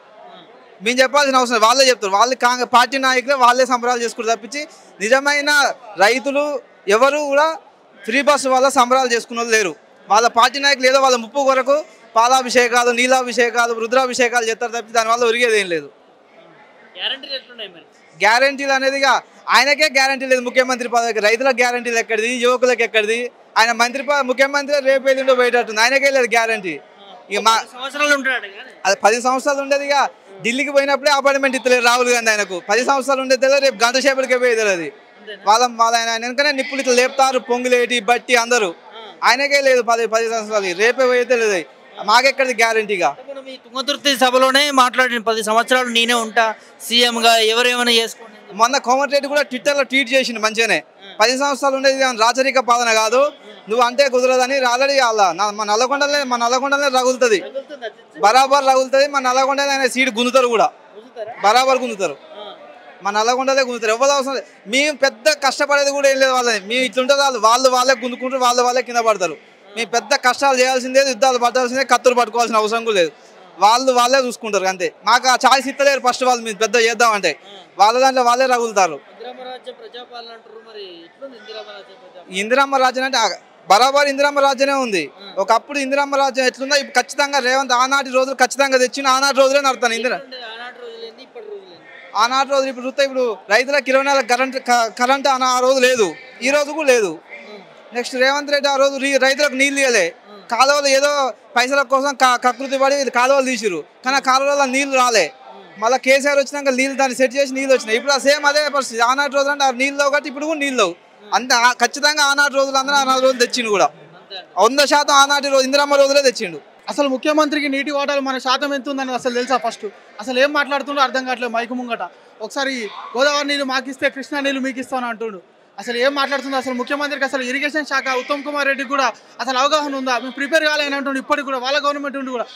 మేము చెప్పాల్సిన అవసరం వాళ్ళే చెప్తారు. వాళ్ళు పార్టీ నాయకులే వాళ్ళే సంబరాలు చేసుకుంటారు తప్పించి నిజమైన రైతులు ఎవరు కూడా ఫ్రీ బస్సు వల్ల సంబరాలు చేసుకున్న వాళ్ళు లేరు. వాళ్ళ పార్టీ నాయకులు ఏదో వాళ్ళ ముప్పు కొరకు పాలాభిషేకాలు, నీలాభిషేకాలు, రుద్రాభిషేకాలు చేస్తారు తప్పించి దానివల్ల ఒరిగేది ఏం లేదు. గ్యారంటీలు అనేది ఆయనకే గ్యారంటీ లేదు. ముఖ్యమంత్రి పదవికి రైతులకు గ్యారంటీలు ఎక్కడిది, యువకులకు ఎక్కడిది? ఆయన ముఖ్యమంత్రి రేపు ఏదిండో బయటట్టుంది, ఆయనకే లేదు గ్యారంటీ. ఇక అది 10 సంవత్సరాలు ఉండేది. ఇక ఢిల్లీకి పోయినప్పుడే అపాయింట్మెంట్ ఇస్తలేదు రాహుల్ గాంధీ ఆయనకు. 10 సంవత్సరాలు ఉండేది తెలియదు, రేపు గంట సేపటికే పోయేది తెలియదు. ఆయన వెనుకనే నిప్పులు ఇట్లా లేపుతారు, పొంగులేటి బట్టి అందరూ. ఆయనకే లేదు 10 సంవత్సరాలు, రేపే పోయేది తెలియదు. మాకెక్కడిది గ్యారంటీగా? మీ తుంగతుర్తి సభలోనే మాట్లాడిన 10 సంవత్సరాలు నేనే ఉంటా సీఎంగా, ఎవరేమైనా చేసుకోండి. మొన్న కోమటిరెడ్డి కూడా ట్విట్టర్లో ట్వీట్ చేసిండు మంచిగానే. 10 సంవత్సరాలు ఉండేది రాచరిక పాలన కాదు, నువ్వు అంటే కుదరదని ఆల్రెడీ మా నల్లగొండలే రగులుతుంది, బరాబర్ రగులుతుంది. మా నల్లగొండలే ఆయన సీట్ గుంజుతారు కూడా, బరాబర్ గుంజుతారు. మా నల్లగొండలే గుంజుతారు. ఎవరు అవసరం లేదు. మేము పెద్ద కష్టపడేది కూడా ఏం లేదు వాళ్ళని. మేము ఇట్లుంటుంది వాళ్ళే గుంజుకుంటారు, వాళ్ళే కింద పడతారు. మేము పెద్ద కష్టాలు చేయాల్సిందే, యుద్ధాలు పట్టాల్సిందే, కత్తులు పట్టుకోవాల్సిన అవసరం కూడా లేదు. వాళ్ళే చూసుకుంటారు అంతే. మాకు ఆ ఛాయిస్ ఇస్తలేరు ఫస్ట్. వాళ్ళు మేము పెద్ద చేద్దామంటే వాళ్ళ దాంట్లో వాళ్ళే రగులుతారు. ఇందిరమ్మ రాజ్యం అంటే బరాబర్ ఇందిరమ్మ రాజ్యమే ఉంది. ఒకప్పుడు ఇందిరమ్మ రాజ్యం ఎట్లుందో ఇప్పుడు ఖచ్చితంగా రేవంత్ ఆనాటి రోజులు ఖచ్చితంగా తెచ్చిన ఆనాటి రోజులే నడుతాను. ఆనాటి రోజులు ఇప్పుడు రైతులకు 24 కరెంట్ ఆ రోజు లేదు, ఈ రోజు కూడా లేదు. నెక్స్ట్ రేవంత్ రెడ్డి ఆ రోజు రైతులకు నీళ్ళు ఇవ్వలే. కాలువలు ఏదో పైసల కోసం కకృతి పడి కాలువలు తీసిరు, కానీ ఆ కాలువలో నీళ్ళు రాలే. మళ్ళీ కేసీఆర్ వచ్చినాక నీళ్ళు దాన్ని సెట్ చేసి నీళ్ళు వచ్చినాయి. ఇప్పుడు సేమ్ అదే పరిస్థితి. ఆనాటి రోజులు అంటే నీళ్ళు ఒకటి, ఇప్పుడు కూడా నీళ్ళు అంతే. ఖచ్చితంగా ఆనాటి రోజులు అందరూ ఆనాటి రోజులు తెచ్చిండు కూడా 100% ఆనాటి రోజు ఇందిరమ్మ రోజులే తెచ్చిండు. అసలు ముఖ్యమంత్రికి నీటి వాటాలు మన శాతం ఎంత ఉందని అసలు తెలుసా? ఫస్ట్ అసలు ఏం మాట్లాడుతుండో అర్థం కావట్లేదు. మైకు ముంగట ఒకసారి గోదావరి నీళ్ళు మాకిస్తే కృష్ణా నీళ్ళు మీకు ఇస్తాను అంటుండు. అసలు ఏం మాట్లాడుతుందో అసలు ముఖ్యమంత్రికి? అసలు ఇరిగేషన్ శాఖ ఉత్తమ్ కుమార్ రెడ్డికి కూడా అసలు అవగాహన ఉందా? మేము ప్రిపేర్ కాలేని అంటుండు. ఇప్పటికి కూడా వాళ్ళ గవర్నమెంట్ ఉండి కూడా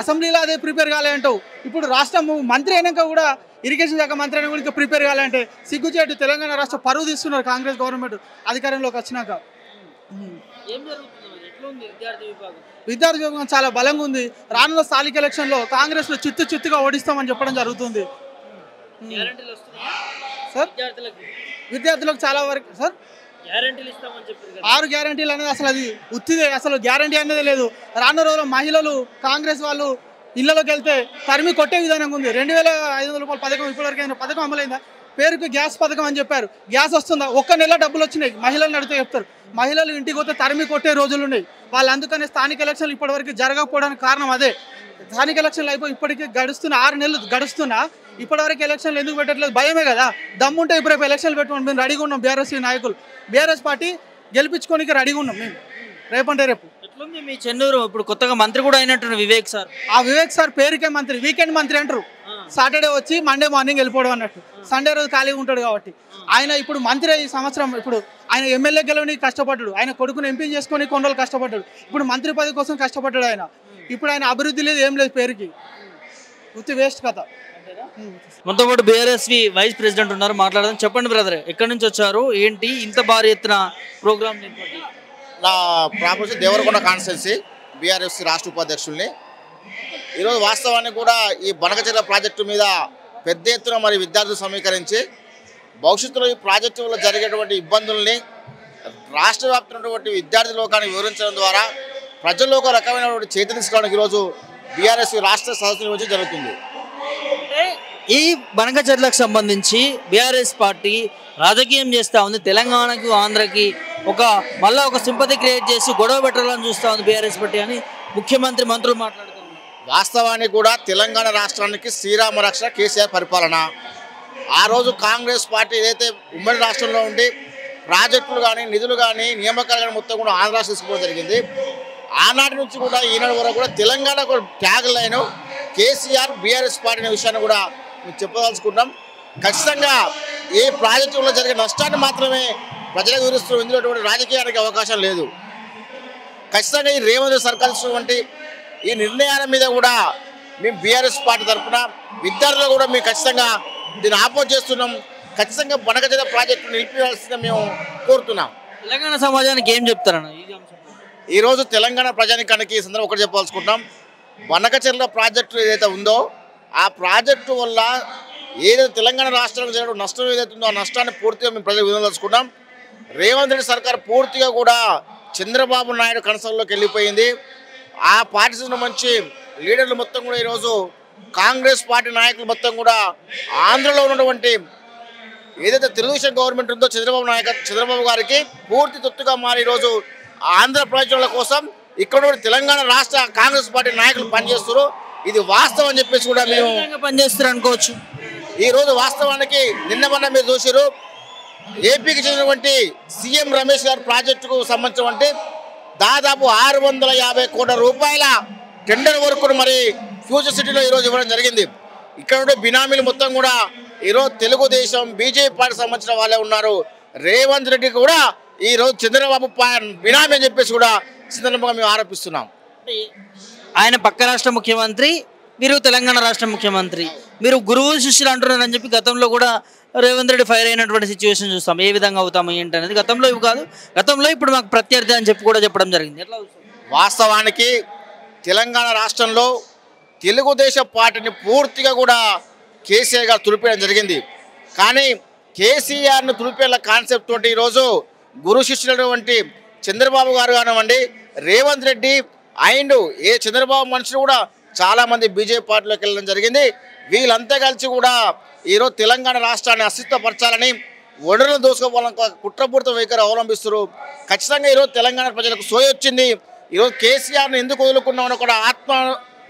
అసెంబ్లీలో అదే ప్రిపేర్ కాలే అంటావు. ఇప్పుడు రాష్ట్రం మంత్రి అయినాక కూడా ఇరిగేషన్ శాఖ మంత్రి అయినా కూడా ఇంకా ప్రిపేర్ కాలంటే సిగ్గుచేటు. తెలంగాణ రాష్ట్ర పరువు తీస్తున్నారు కాంగ్రెస్ గవర్నమెంట్ అధికారంలోకి వచ్చినాక. విద్యార్థి విభాగం చాలా బలంగా ఉంది. రానున్న స్థానిక ఎలక్షన్లో కాంగ్రెస్లో చిత్తుగా ఓడిస్తామని చెప్పడం జరుగుతుంది సార్. విద్యార్థులకు చాలా వరకు సార్ 6 గ్యారంటీలు అనేది అసలు అది ఉత్తిదే, అసలు గ్యారంటీ అనేది లేదు. రానున్న రోజుల్లో మహిళలు కాంగ్రెస్ వాళ్ళు ఇళ్లలోకి వెళ్తే తరిమి కొట్టే విధానంగా ఉంది. 2500 రూపాయల పథకం ఇప్పటివరకు అయిన పథకం అమలైందా? పేరుకు గ్యాస్ పథకం అని చెప్పారు. గ్యాస్ వస్తుందా? ఒక్క నెల డబ్బులు వచ్చినాయి. మహిళలను అడిగితే చెప్తారు. మహిళలు ఇంటికి పోతే తరిమి కొట్టే రోజులు ఉన్నాయి. వాళ్ళు అందుకనే స్థానిక ఎలక్షన్లు ఇప్పటివరకు జరగకపోవడానికి కారణం అదే. స్థానిక ఎలక్షన్లు అయిపోయి ఇప్పటికీ 6 నెలలు గడుస్తున్నా ఇప్పటివరకు ఎలక్షన్లు ఎందుకు పెట్టట్లేదు? భయమే కదా. దమ్ముంటే ఇప్పుడు రేపు ఎలక్షన్లు పెట్టుకోండి. మేము రెడీగా ఉన్నాం. బీఆర్ఎస్ నాయకులు, బీఆర్ఎస్ పార్టీ గెలిపించుకోనికి రెడీగా ఉన్నాం మేము. రేపంటే రేపు ఎట్లుంది మీ చెన్నూరు? ఇప్పుడు కొత్తగా మంత్రి కూడా అయినట్టు వివేక్ సార్. ఆ వివేక్ సార్ పేరుకే మంత్రి, వీకెండ్ మంత్రి అంటారు. సాటర్డే వచ్చి మండే మార్నింగ్ వెళ్ళిపోవడం అన్నట్టు. సండే రోజు ఖాళీగా ఉంటాడు కాబట్టి ఆయన ఇప్పుడు మంత్రి ఈ సంవత్సరం. ఇప్పుడు ఆయన ఎమ్మెల్యే గెలవని కష్టపడ్డాడు, ఆయన కొడుకుని ఎంపీ చేసుకొని కొన్ని రోజులు కష్టపడ్డాడు. ఇప్పుడు మంత్రి పదవి కోసం కష్టపడ్డాడు ఆయన. ఇప్పుడు ఆయన అభివృద్ధి లేదు, ఏం లేదు, పేరుకి ఉత్తి వేస్ట్ కథ. మనతో పాటు బీఆర్ఎస్వి వైస్ ప్రెసిడెంట్ ఉన్నారు, మాట్లాడదాం. చెప్పండి బ్రదర్, ఎక్కడి నుంచి వచ్చారు, ఏంటి ఇంత భారీ ఎత్తున ప్రోగ్రామ్? నా ప్రాపర్టీ దేవరకొండ కాన్స్టిట్యున్సీ బీఆర్ఎస్ రాష్ట్ర ఉపాధ్యక్షుల్ని. ఈరోజు వాస్తవానికి కూడా ఈ బనకచెర్ల ప్రాజెక్టు మీద పెద్ద ఎత్తున మరి విద్యార్థులు సమీకరించి భవిష్యత్తులో ఈ ప్రాజెక్టు వల్ల జరిగేటువంటి ఇబ్బందుల్ని రాష్ట్ర వ్యాప్తమైనటువంటి విద్యార్థి లోకానికి వివరించడం ద్వారా ప్రజల్లో ఒక రకమైనటువంటి చైతన్యం తీసుకోవడానికి ఈరోజు బీఆర్ఎస్ రాష్ట్ర సదస్సు నిర్వహించడం జరుగుతుంది. ఈ బనకచెర్లకు సంబంధించి బీఆర్ఎస్ పార్టీ రాజకీయం చేస్తూ ఉంది. తెలంగాణకు ఆంధ్రకి మళ్ళీ ఒక సింపతి క్రియేట్ చేసి గొడవ పెట్టాలని చూస్తూ ఉంది బీఆర్ఎస్ పార్టీ అని ముఖ్యమంత్రి మంత్రులు మాట్లాడుతున్నారు. వాస్తవానికి కూడా తెలంగాణ రాష్ట్రానికి శ్రీరామ రక్ష కేసీఆర్ పరిపాలన. ఆ రోజు కాంగ్రెస్ పార్టీ ఏదైతే ఉమ్మడి రాష్ట్రంలో ఉండి ప్రాజెక్టులు కానీ నిధులు కానీ నియామకాలు కానీ మొత్తం కూడా ఆంధ్ర రాష్ట్రం తీసుకోవడం జరిగింది. ఆనాటి నుంచి కూడా ఈనాడు వరకు కూడా Telangana tag line KCR BRS party అనే విషయాన్ని కూడా మేము చెప్పదలుచుకుంటాం. ఖచ్చితంగా ఏ ప్రాజెక్టు వల్ల జరిగే నష్టాన్ని మాత్రమే ప్రజలకు వివరిస్తూ ఇందులో రాజకీయానికి అవకాశం లేదు. ఖచ్చితంగా ఈ రేవంత్ సర్కార్ ఇచ్చినటువంటి ఈ నిర్ణయాల మీద కూడా మేము బీఆర్ఎస్ పార్టీ తరఫున విద్యార్థులు కూడా మేము ఖచ్చితంగా దీన్ని ఆపోజ్ చేస్తున్నాం. ఖచ్చితంగా బనకచెర్ల ప్రాజెక్టు నిలిపివేయాల్సిందిగా మేము కోరుతున్నాం. తెలంగాణ సమాజానికి ఏం చెప్తారన్న ఈరోజు తెలంగాణ ప్రజానికానికి ఈ సందర్భం ఒకటి చెప్పాల్సుకుంటాం. బనకచెర్ల ప్రాజెక్టు ఏదైతే ఉందో ఆ ప్రాజెక్టు వల్ల ఏదైతే తెలంగాణ రాష్ట్రానికి జరిగిన నష్టం ఏదైతే ఉందో ఆ నష్టాన్ని పూర్తిగా మేము ప్రజలకు వినదలుచుకున్నాం. రేవంత్ రెడ్డి సర్కార్ పూర్తిగా కూడా చంద్రబాబు నాయుడు కనసంలోకి వెళ్ళిపోయింది. ఆ పార్టీకి సంబంధించి లీడర్లు మొత్తం కూడా ఈరోజు కాంగ్రెస్ పార్టీ నాయకులు మొత్తం కూడా ఆంధ్రలో ఉన్నటువంటి ఏదైతే తెలుగుదేశం గవర్నమెంట్ ఉందో చంద్రబాబు గారికి పూర్తి తొత్తుగా మారి ఈరోజు ఆంధ్ర ప్రజల కోసం ఇక్కడ తెలంగాణ రాష్ట్ర కాంగ్రెస్ పార్టీ నాయకులు పనిచేస్తారు. ఇది వాస్తవం అని చెప్పేసి కూడా మేము పనిచేస్తారు అనుకోవచ్చు. ఈరోజు వాస్తవానికి నిన్న మీరు చూసారు ఏపీకి చెందినటువంటి సీఎం రమేష్ గారి ప్రాజెక్టుకు సంబంధించినటువంటి దాదాపు 650 కోట్ల రూపాయల టెండర్ వర్క్ మరి ఫ్యూచర్ సిటీలో ఈరోజు ఇవ్వడం జరిగింది. ఇక్కడ బినామీలు మొత్తం కూడా ఈరోజు తెలుగుదేశం బీజేపీ పార్టీ సంబంధించిన వాళ్ళే ఉన్నారు. రేవంత్ రెడ్డి కూడా ఈరోజు చంద్రబాబు బినామీ అని చెప్పేసి కూడా సందర్భంగా మేము ఆరోపిస్తున్నాం. ఆయన పక్క రాష్ట్ర ముఖ్యమంత్రి, మీరు తెలంగాణ రాష్ట్ర ముఖ్యమంత్రి, మీరు గురువు శిష్యులు అంటున్నారని చెప్పి గతంలో కూడా రేవంత్ రెడ్డి ఫైర్ అయినటువంటి సిచ్యువేషన్ చూస్తాం. ఏ విధంగా అవుతాము ఏంటి అనేది గతంలో ఇవి కాదు, గతంలో ఇప్పుడు మాకు ప్రత్యర్థి అని చెప్పి కూడా చెప్పడం జరిగింది. ఎట్లా వాస్తవానికి తెలంగాణ రాష్ట్రంలో తెలుగుదేశం పార్టీని పూర్తిగా కూడా కేసీఆర్ గారు తులిపేయడం జరిగింది. కానీ కేసీఆర్ను తులిపేయాల కాన్సెప్ట్ తోటి ఈరోజు గురు శిష్యులైనటువంటి చంద్రబాబు గారు కానివ్వండి, రేవంత్ రెడ్డి అండ్ చంద్రబాబు మనుషులు కూడా చాలామంది బీజేపీ పార్టీలోకి వెళ్ళడం జరిగింది. వీళ్ళంతా కలిసి కూడా ఈరోజు తెలంగాణ రాష్ట్రాన్ని అస్తిత్వపరచాలని ఒడలను దోసుకోవాలని కుట్రపూరిత వైఖరి అవలంబిస్తారు. ఖచ్చితంగా ఈరోజు తెలంగాణ ప్రజలకు సోయి వచ్చింది. ఈరోజు కేసీఆర్ను ఎందుకు వదులుకున్నామని కూడా ఆత్మ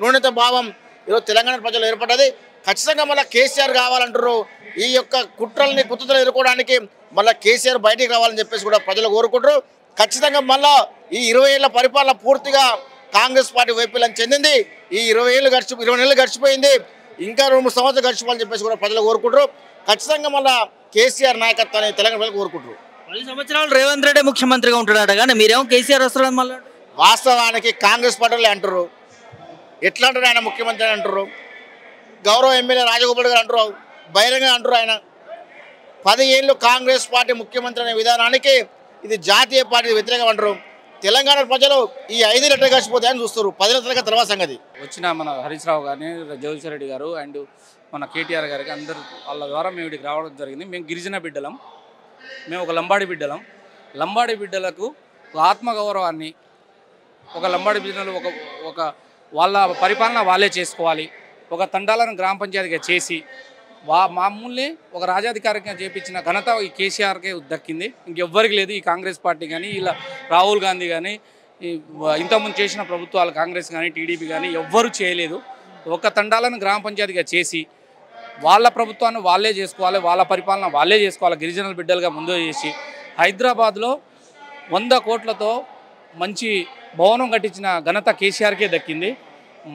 న్యూనత భావం ఈరోజు తెలంగాణ ప్రజలు ఏర్పడ్డది. ఖచ్చితంగా మళ్ళీ కేసీఆర్ కావాలంటారు. ఈ యొక్క కుట్రల్ని కుతుతలు ఎదుర్కోవడానికి మళ్ళీ కేసీఆర్ బయటికి రావాలని చెప్పేసి కూడా ప్రజలు కోరుకుంటారు. ఖచ్చితంగా మళ్ళీ ఈ 20 ఏళ్ల పరిపాలన పూర్తిగా కాంగ్రెస్ పార్టీ వైఫల్యం చెందింది. ఈ 20 నెలలు గడిచిపోయింది, ఇంకా 2-3 సంవత్సరాలు గడిచిపోవాలని చెప్పేసి కూడా ప్రజలు కోరుకుంటారు. ఖచ్చితంగా మళ్ళీ కేసీఆర్ నాయకత్వాన్ని తెలంగాణ ప్రజలు కోరుకుంటారు. 10 సంవత్సరాలు రేవంత్ రెడ్డి ముఖ్యమంత్రిగా ఉంటున్నాడు కానీ మీరేమో కేసీఆర్ వస్తున్నాడు. మళ్ళీ వాస్తవానికి కాంగ్రెస్ పార్టీలే అంటారు, ఎట్లా అంటారు ఆయన ముఖ్యమంత్రి అని అంటారు. గౌరవ ఎమ్మెల్యే రాజగోపాల్ గారు అంటారు, బహిరంగ అంటారు. ఆయన 10 ఏళ్ళు కాంగ్రెస్ పార్టీ ముఖ్యమంత్రి అనే విధానానికి ఇది జాతీయ పార్టీ వ్యతిరేకం అంటారు. తెలంగాణ ప్రజలు ఈ 5 ఏళ్ళు ఎట్లా గడిచిపోతాయని చూస్తారు. 10 ఏళ్ళ తర్వాత సంగతి. వచ్చిన మన హరీష్ రావు గారిని, జగదీశ్వర్ రెడ్డి గారు అండ్ మన కేటీఆర్ గారికి అందరు వాళ్ళ ద్వారా మేము ఇక్కడికి రావడం జరిగింది. మేము గిరిజన బిడ్డలం, మేము ఒక లంబాడి బిడ్డలం. లంబాడి బిడ్డలకు ఆత్మగౌరవాన్ని, ఒక లంబాడి బిడ్డలు ఒక వాళ్ళ పరిపాలన వాళ్ళే చేసుకోవాలి, ఒక తండాలను గ్రామ పంచాయతీగా చేసి మామూలుని ఒక రాజాధికారిగా చేపించిన ఘనత ఈ కేసీఆర్కే దక్కింది. ఇంకెవ్వరికి లేదు. ఈ కాంగ్రెస్ పార్టీ కానీ, ఇలా రాహుల్ గాంధీ కానీ, ఇంతకుముందు చేసిన ప్రభుత్వాలు కాంగ్రెస్ కానీ టీడీపీ కానీ ఎవ్వరూ చేయలేదు. ఒక తండాలను గ్రామ పంచాయతీగా చేసి వాళ్ళ ప్రభుత్వాన్ని వాళ్ళే చేసుకోవాలి, వాళ్ళ పరిపాలన వాళ్ళే చేసుకోవాలి, గిరిజనుల బిడ్డలుగా ముందు చేసి హైదరాబాద్లో 100 కోట్లతో మంచి భవనం కట్టించిన ఘనత కేసీఆర్కే దక్కింది.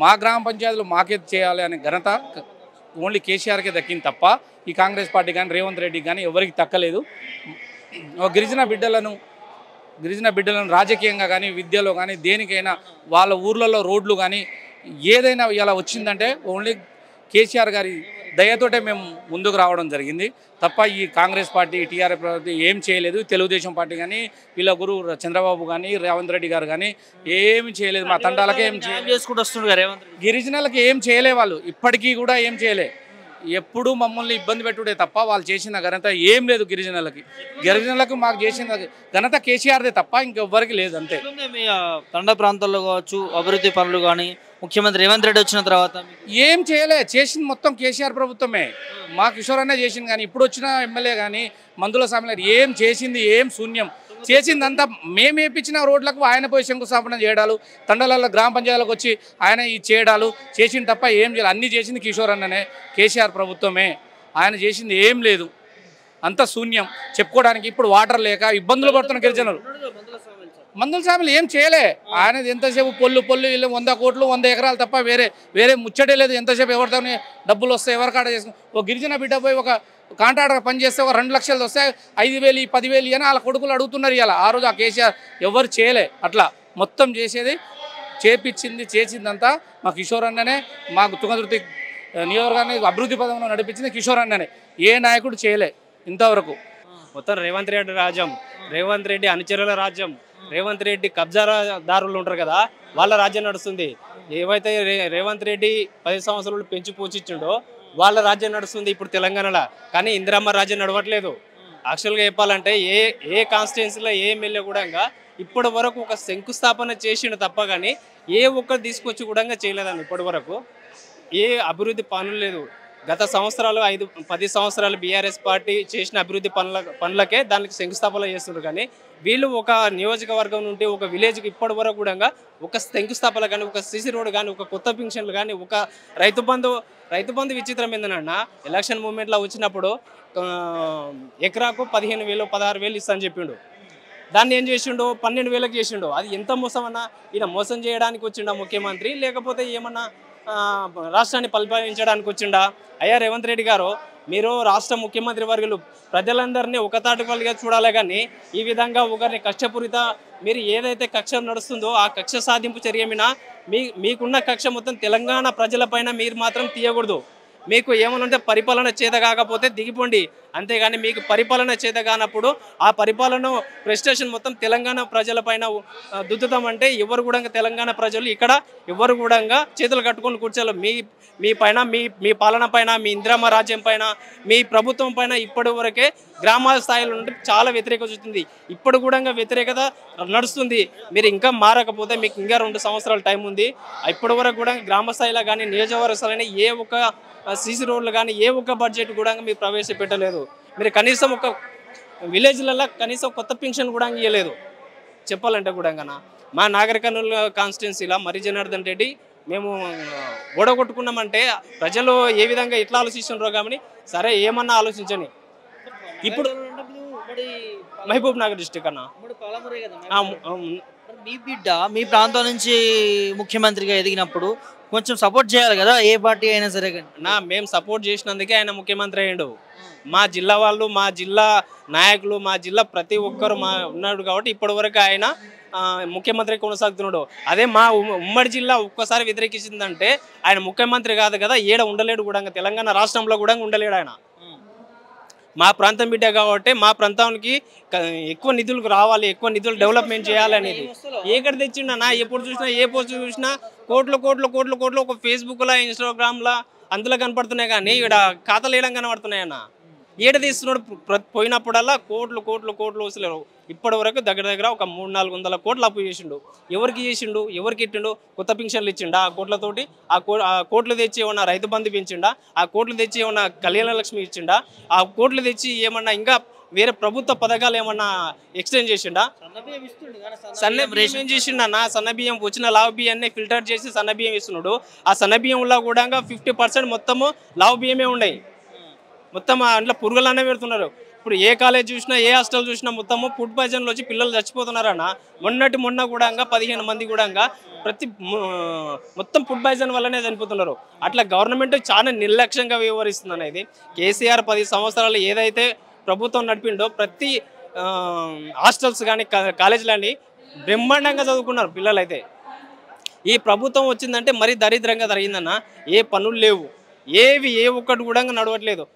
మా గ్రామ పంచాయతీలు మాకే చేయాలి అనే ఘనత ఓన్లీ కేసీఆర్కే దక్కింది తప్ప ఈ కాంగ్రెస్ పార్టీ కానీ రేవంత్ రెడ్డి కానీ ఎవరికి దక్కలేదు. గిరిజన బిడ్డలను రాజకీయంగా కానీ, విద్యలో కానీ, దేనికైనా వాళ్ళ ఊర్లలో రోడ్లు కానీ ఏదైనా ఇలా వచ్చిందంటే ఓన్లీ కేసీఆర్ గారి దయతోటే మేము ముందుకు రావడం జరిగింది తప్ప ఈ కాంగ్రెస్ పార్టీ, టీఆర్ఎస్ పార్టీ ఏం చేయలేదు. తెలుగుదేశం పార్టీ కానీ, వీళ్ళ గురువు చంద్రబాబు కానీ, రేవంత్ రెడ్డి గారు కానీ ఏమి చేయలేదు. మా తండాలకే ఏం చేసుకుంటూ వస్తున్నారు. గిరిజనులకి ఏం చేయలే, వాళ్ళు ఇప్పటికీ కూడా ఏం చేయలే. ఎప్పుడు మమ్మల్ని ఇబ్బంది పెట్టుడే తప్ప వాళ్ళు చేసిన ఘనత ఏం లేదు. గిరిజనులకు మాకు చేసిన ఘనత కేసీఆర్దే తప్ప ఇంకెవ్వరికి లేదు. అంతే. తండా ప్రాంతాల్లో కావచ్చు అభివృద్ధి పనులు కానీ ముఖ్యమంత్రి రేవంత్ రెడ్డి వచ్చిన తర్వాత ఏం చేయలే. చేసింది మొత్తం కేసీఆర్ ప్రభుత్వమే. మా కిషోర్ అనే చేసింది కానీ ఇప్పుడు వచ్చిన ఎమ్మెల్యే కానీ మందుల సామిల ఏం చేసింది ఏం శూన్యం. చేసిందంతా మేము వేయించిన రోడ్లకు ఆయన పోయి శంకుస్థాపన చేయడాలు, తండలలో గ్రామ పంచాయతీలకు వచ్చి ఆయన ఈ చేయడాలు చేసింది తప్ప ఏం చేయాలి. అన్నీ చేసింది కిషోర్ అన్ననే, కేసీఆర్ ప్రభుత్వమే. ఆయన చేసింది ఏం లేదు, అంత శూన్యం. చెప్పుకోవడానికి ఇప్పుడు వాటర్ లేక ఇబ్బందులు పడుతున్న గిరిజనులు. మందుల సామిలు ఏం చేయలే. ఆయనది ఎంతసేపు పొల్లు వీళ్ళు 100 కోట్లు 100 ఎకరాలు తప్ప వేరే ముచ్చటే లేదు. ఎంతసేపు ఎవరితో డబ్బులు వస్తాయి, ఎవరికాడ చేసుకుని ఒక గిరిజన బిడ్డ పోయి ఒక కాంట్రాక్టర్ పని చేస్తే ఒక 2 లక్షలు వస్తే 5,000 10,000 అని వాళ్ళ కొడుకులు అడుగుతున్నారు. ఇలా ఆ రోజు ఆ కేసీఆర్ ఎవరు చేయలే. అట్లా మొత్తం చేసేది చేసిందంతా మా కిషోర్ అన్ననే. మాకు తుంగతుర్తి నియోజకవర్గాన్ని అభివృద్ధి పదంలో నడిపించింది కిషోర్ అన్ననే. ఏ నాయకుడు చేయలే ఇంతవరకు. మొత్తం రేవంత్ రెడ్డి రాజ్యం, రేవంత్ రెడ్డి అనుచరుల రాజ్యం, రేవంత్ రెడ్డి కబ్జాదారులు ఉంటారు కదా వాళ్ళ రాజ్యం నడుస్తుంది. ఏవైతే రేవంత్ రెడ్డి 10 సంవత్సరాలు పెంచి పోషించిండో వాళ్ళ రాజ్యం నడుస్తుంది ఇప్పుడు తెలంగాణలో. కానీ ఇందిరమ్మ రాజ్యం నడవట్లేదు. యాక్చువల్గా చెప్పాలంటే ఏ కాన్స్టిట్యున్సీలో ఏ ఎమ్మెల్యే కూడా ఇప్పటి వరకు ఒక శంకుస్థాపన చేసిండు తప్ప కానీ ఏ ఒక్కరు తీసుకొచ్చి కూడా చేయలేదండి. ఇప్పటి వరకు ఏ అభివృద్ధి పనులు లేదు. గత సంవత్సరాలు 5-10 సంవత్సరాలు బీఆర్ఎస్ పార్టీ చేసిన అభివృద్ధి పనులకే దానికి శంకుస్థాపన చేస్తున్నారు. కానీ వీళ్ళు ఒక నియోజకవర్గం నుండి ఒక విలేజ్కి ఇప్పటి వరకు కూడా ఒక శంకుస్థాపన కానీ, ఒక సిసి రోడ్ కానీ, ఒక కొత్త పింఛన్లు కానీ, ఒక రైతు బంధు విచిత్రం ఏంటన్నా, ఎలక్షన్ మూమెంట్లో వచ్చినప్పుడు ఎకరాకు 15,000 16,000 ఇస్తా అని చెప్పిండు. దాన్ని ఏం చేసిండు 12,000కి చేసిండు. అది ఎంత మోసం అన్నా? ఈయన మోసం చేయడానికి వచ్చిండా ముఖ్యమంత్రి, లేకపోతే ఏమన్నా రాష్ట్రాన్ని పరిపాలించడానికి వచ్చిండా? అయ్యా రేవంత్ రెడ్డి గారు, మీరు రాష్ట్ర ముఖ్యమంత్రి వర్గులు ప్రజలందరినీ ఒక తాటిపల్లిగా చూడాలి. కానీ ఈ విధంగా ఒకరిని కక్షపూరిత మీరు ఏదైతే కక్ష నడుస్తుందో ఆ కక్ష సాధింపు చర్య మీద మీకున్న కక్ష మొత్తం తెలంగాణ ప్రజలపైన మీరు మాత్రం తీయకూడదు. మీకు ఏమనంటే పరిపాలన చేత కాకపోతే దిగిపోండి, అంతేగాని మీకు పరిపాలన చేత కానప్పుడు ఆ పరిపాలన ప్రెస్టేషన్ మొత్తం తెలంగాణ ప్రజలపైన దుద్దుతామంటే ఎవరు కూడా తెలంగాణ ప్రజలు ఇక్కడ ఎవరు కూడా చేతులు కట్టుకొని కూర్చోాలి. మీ పైన మీ పాలన పైన, మీ ఇందిరమ్మ రాజ్యం పైన, మీ ప్రభుత్వం పైన ఇప్పటి వరకే గ్రామాల స్థాయిలో నుండి చాలా వ్యతిరేకత వస్తుంది. ఇప్పుడు కూడా వ్యతిరేకత నడుస్తుంది. మీరు ఇంకా మారకపోతే మీకు ఇంకా 2 సంవత్సరాల టైం ఉంది. ఇప్పటి వరకు కూడా గ్రామ స్థాయిలో కానీ నియోజకవర్గ స్థాయిలో ఏ ఒక్క సీసీ రోడ్లు కానీ ఏ ఒక్క బడ్జెట్ కూడా మీరు ప్రవేశపెట్టలేదు. మీరు కనీసం ఒక విలేజ్లలో కనీసం కొత్త పింఛన్ కూడా ఇవ్వలేదు. చెప్పాలంటే కూడా మా నాగరికర్నూలు కాన్స్టిట్యున్సీలో మరి జనార్దన్ రెడ్డి మేము ఓడగొట్టుకున్నామంటే ప్రజలు ఏ విధంగా ఎట్లా ఆలోచిస్తున్నారో కానీ సరే ఏమన్నా ఆలోచించని. ఇప్పుడు మహబూబ్ నగర్ డిస్టిక్ అన్న మీ బిడ్డ మీ ప్రాంతం నుంచి ముఖ్యమంత్రిగా ఎదిగినప్పుడు కొంచెం సపోర్ట్ చేయాలి కదా, ఏ పార్టీ అయినా సరే. మేము సపోర్ట్ చేసినందుకే ఆయన ముఖ్యమంత్రి అయ్యాడు. మా జిల్లా వాళ్ళు, మా జిల్లా నాయకులు, మా జిల్లా ప్రతి ఒక్కరు ఉన్నాడు కాబట్టి ఇప్పటివరకు ఆయన ముఖ్యమంత్రి కొనసాగుతున్నాడు. అదే మా ఉమ్మడి జిల్లా ఒక్కసారి వ్యతిరేకించిందంటే ఆయన ముఖ్యమంత్రి కాదు కదా, ఏడ ఉండలేడు కూడా, తెలంగాణ రాష్ట్రంలో కూడా ఉండలేడు ఆయన. మా ప్రాంతం బిడ్డ కాబట్టి మా ప్రాంతానికి ఎక్కువ నిధులకు రావాలి, ఎక్కువ నిధులు డెవలప్మెంట్ చేయాలనేది ఎక్కడ తెచ్చిండనా. ఎప్పుడు చూసినా ఏ పోస్ట్ చూసినా కోట్లు ఒక ఫేస్బుక్లో, ఇన్స్టాగ్రామ్లో అందులో కనపడుతున్నాయి. కానీ ఇక్కడ ఖాతాలు వేయడం కనబడుతున్నాయన్న. ఏడ తీస్తున్నాడు పోయినప్పుడల్లా కోట్లు వస్తలేరు. ఇప్పటి వరకు దగ్గర ఒక 300-400 కోట్లు అప్పు చేసిండు. ఎవరికి చేసిండు, ఎవరికి ఇట్టిండు? కొత్త పింఛన్లు ఇచ్చిండా ఆ కోట్లతోటి? ఆ కోట్లు తెచ్చి ఏమన్నా రైతు బంధు పెంచిండా? ఆ కోట్లు తెచ్చి ఏమన్నా కళ్యాణ లక్ష్మి ఇచ్చిండా? ఆ కోట్లు తెచ్చి ఏమన్నా ఇంకా వేరే ప్రభుత్వ పథకాలు ఏమన్నా ఎక్స్టెండ్ చేసిండా? సన్నబియ్యం ఏం చేసిండన్నా? సన్నబియ్యం వచ్చిన లావు బియ్యాన్ని ఫిల్టర్ చేసి సన్నబియ్యం ఇస్తున్నాడు. ఆ సన్నబియ్యంలో కూడా 50% మొత్తము లావు బియ్యమే ఉన్నాయి. మొత్తం అందులో పురుగులనే పెడుతున్నారు. ఇప్పుడు ఏ కాలేజ్ చూసినా, ఏ హాస్టల్ చూసినా మొత్తము ఫుడ్ పాయిజన్లో వచ్చి పిల్లలు చచ్చిపోతున్నారన్న. మొన్న కూడా 15 మంది కూడా మొత్తం ఫుడ్ పాయిజన్ వల్లనే చనిపోతున్నారు. అట్లా గవర్నమెంట్ చాలా నిర్లక్ష్యంగా వ్యవహరిస్తుంది అనేది. కేసీఆర్ 10 సంవత్సరాలు ఏదైతే ప్రభుత్వం నడిపిండో ప్రతి హాస్టల్స్ కానీ కాలేజీలని బ్రహ్మాండంగా చదువుకున్నారు పిల్లలైతే. ఈ ప్రభుత్వం వచ్చిందంటే మరీ దరిద్రంగా జరిగిందన్న. ఏ పనులు లేవు, ఏ ఒక్కటి కూడా నడవట్లేదు.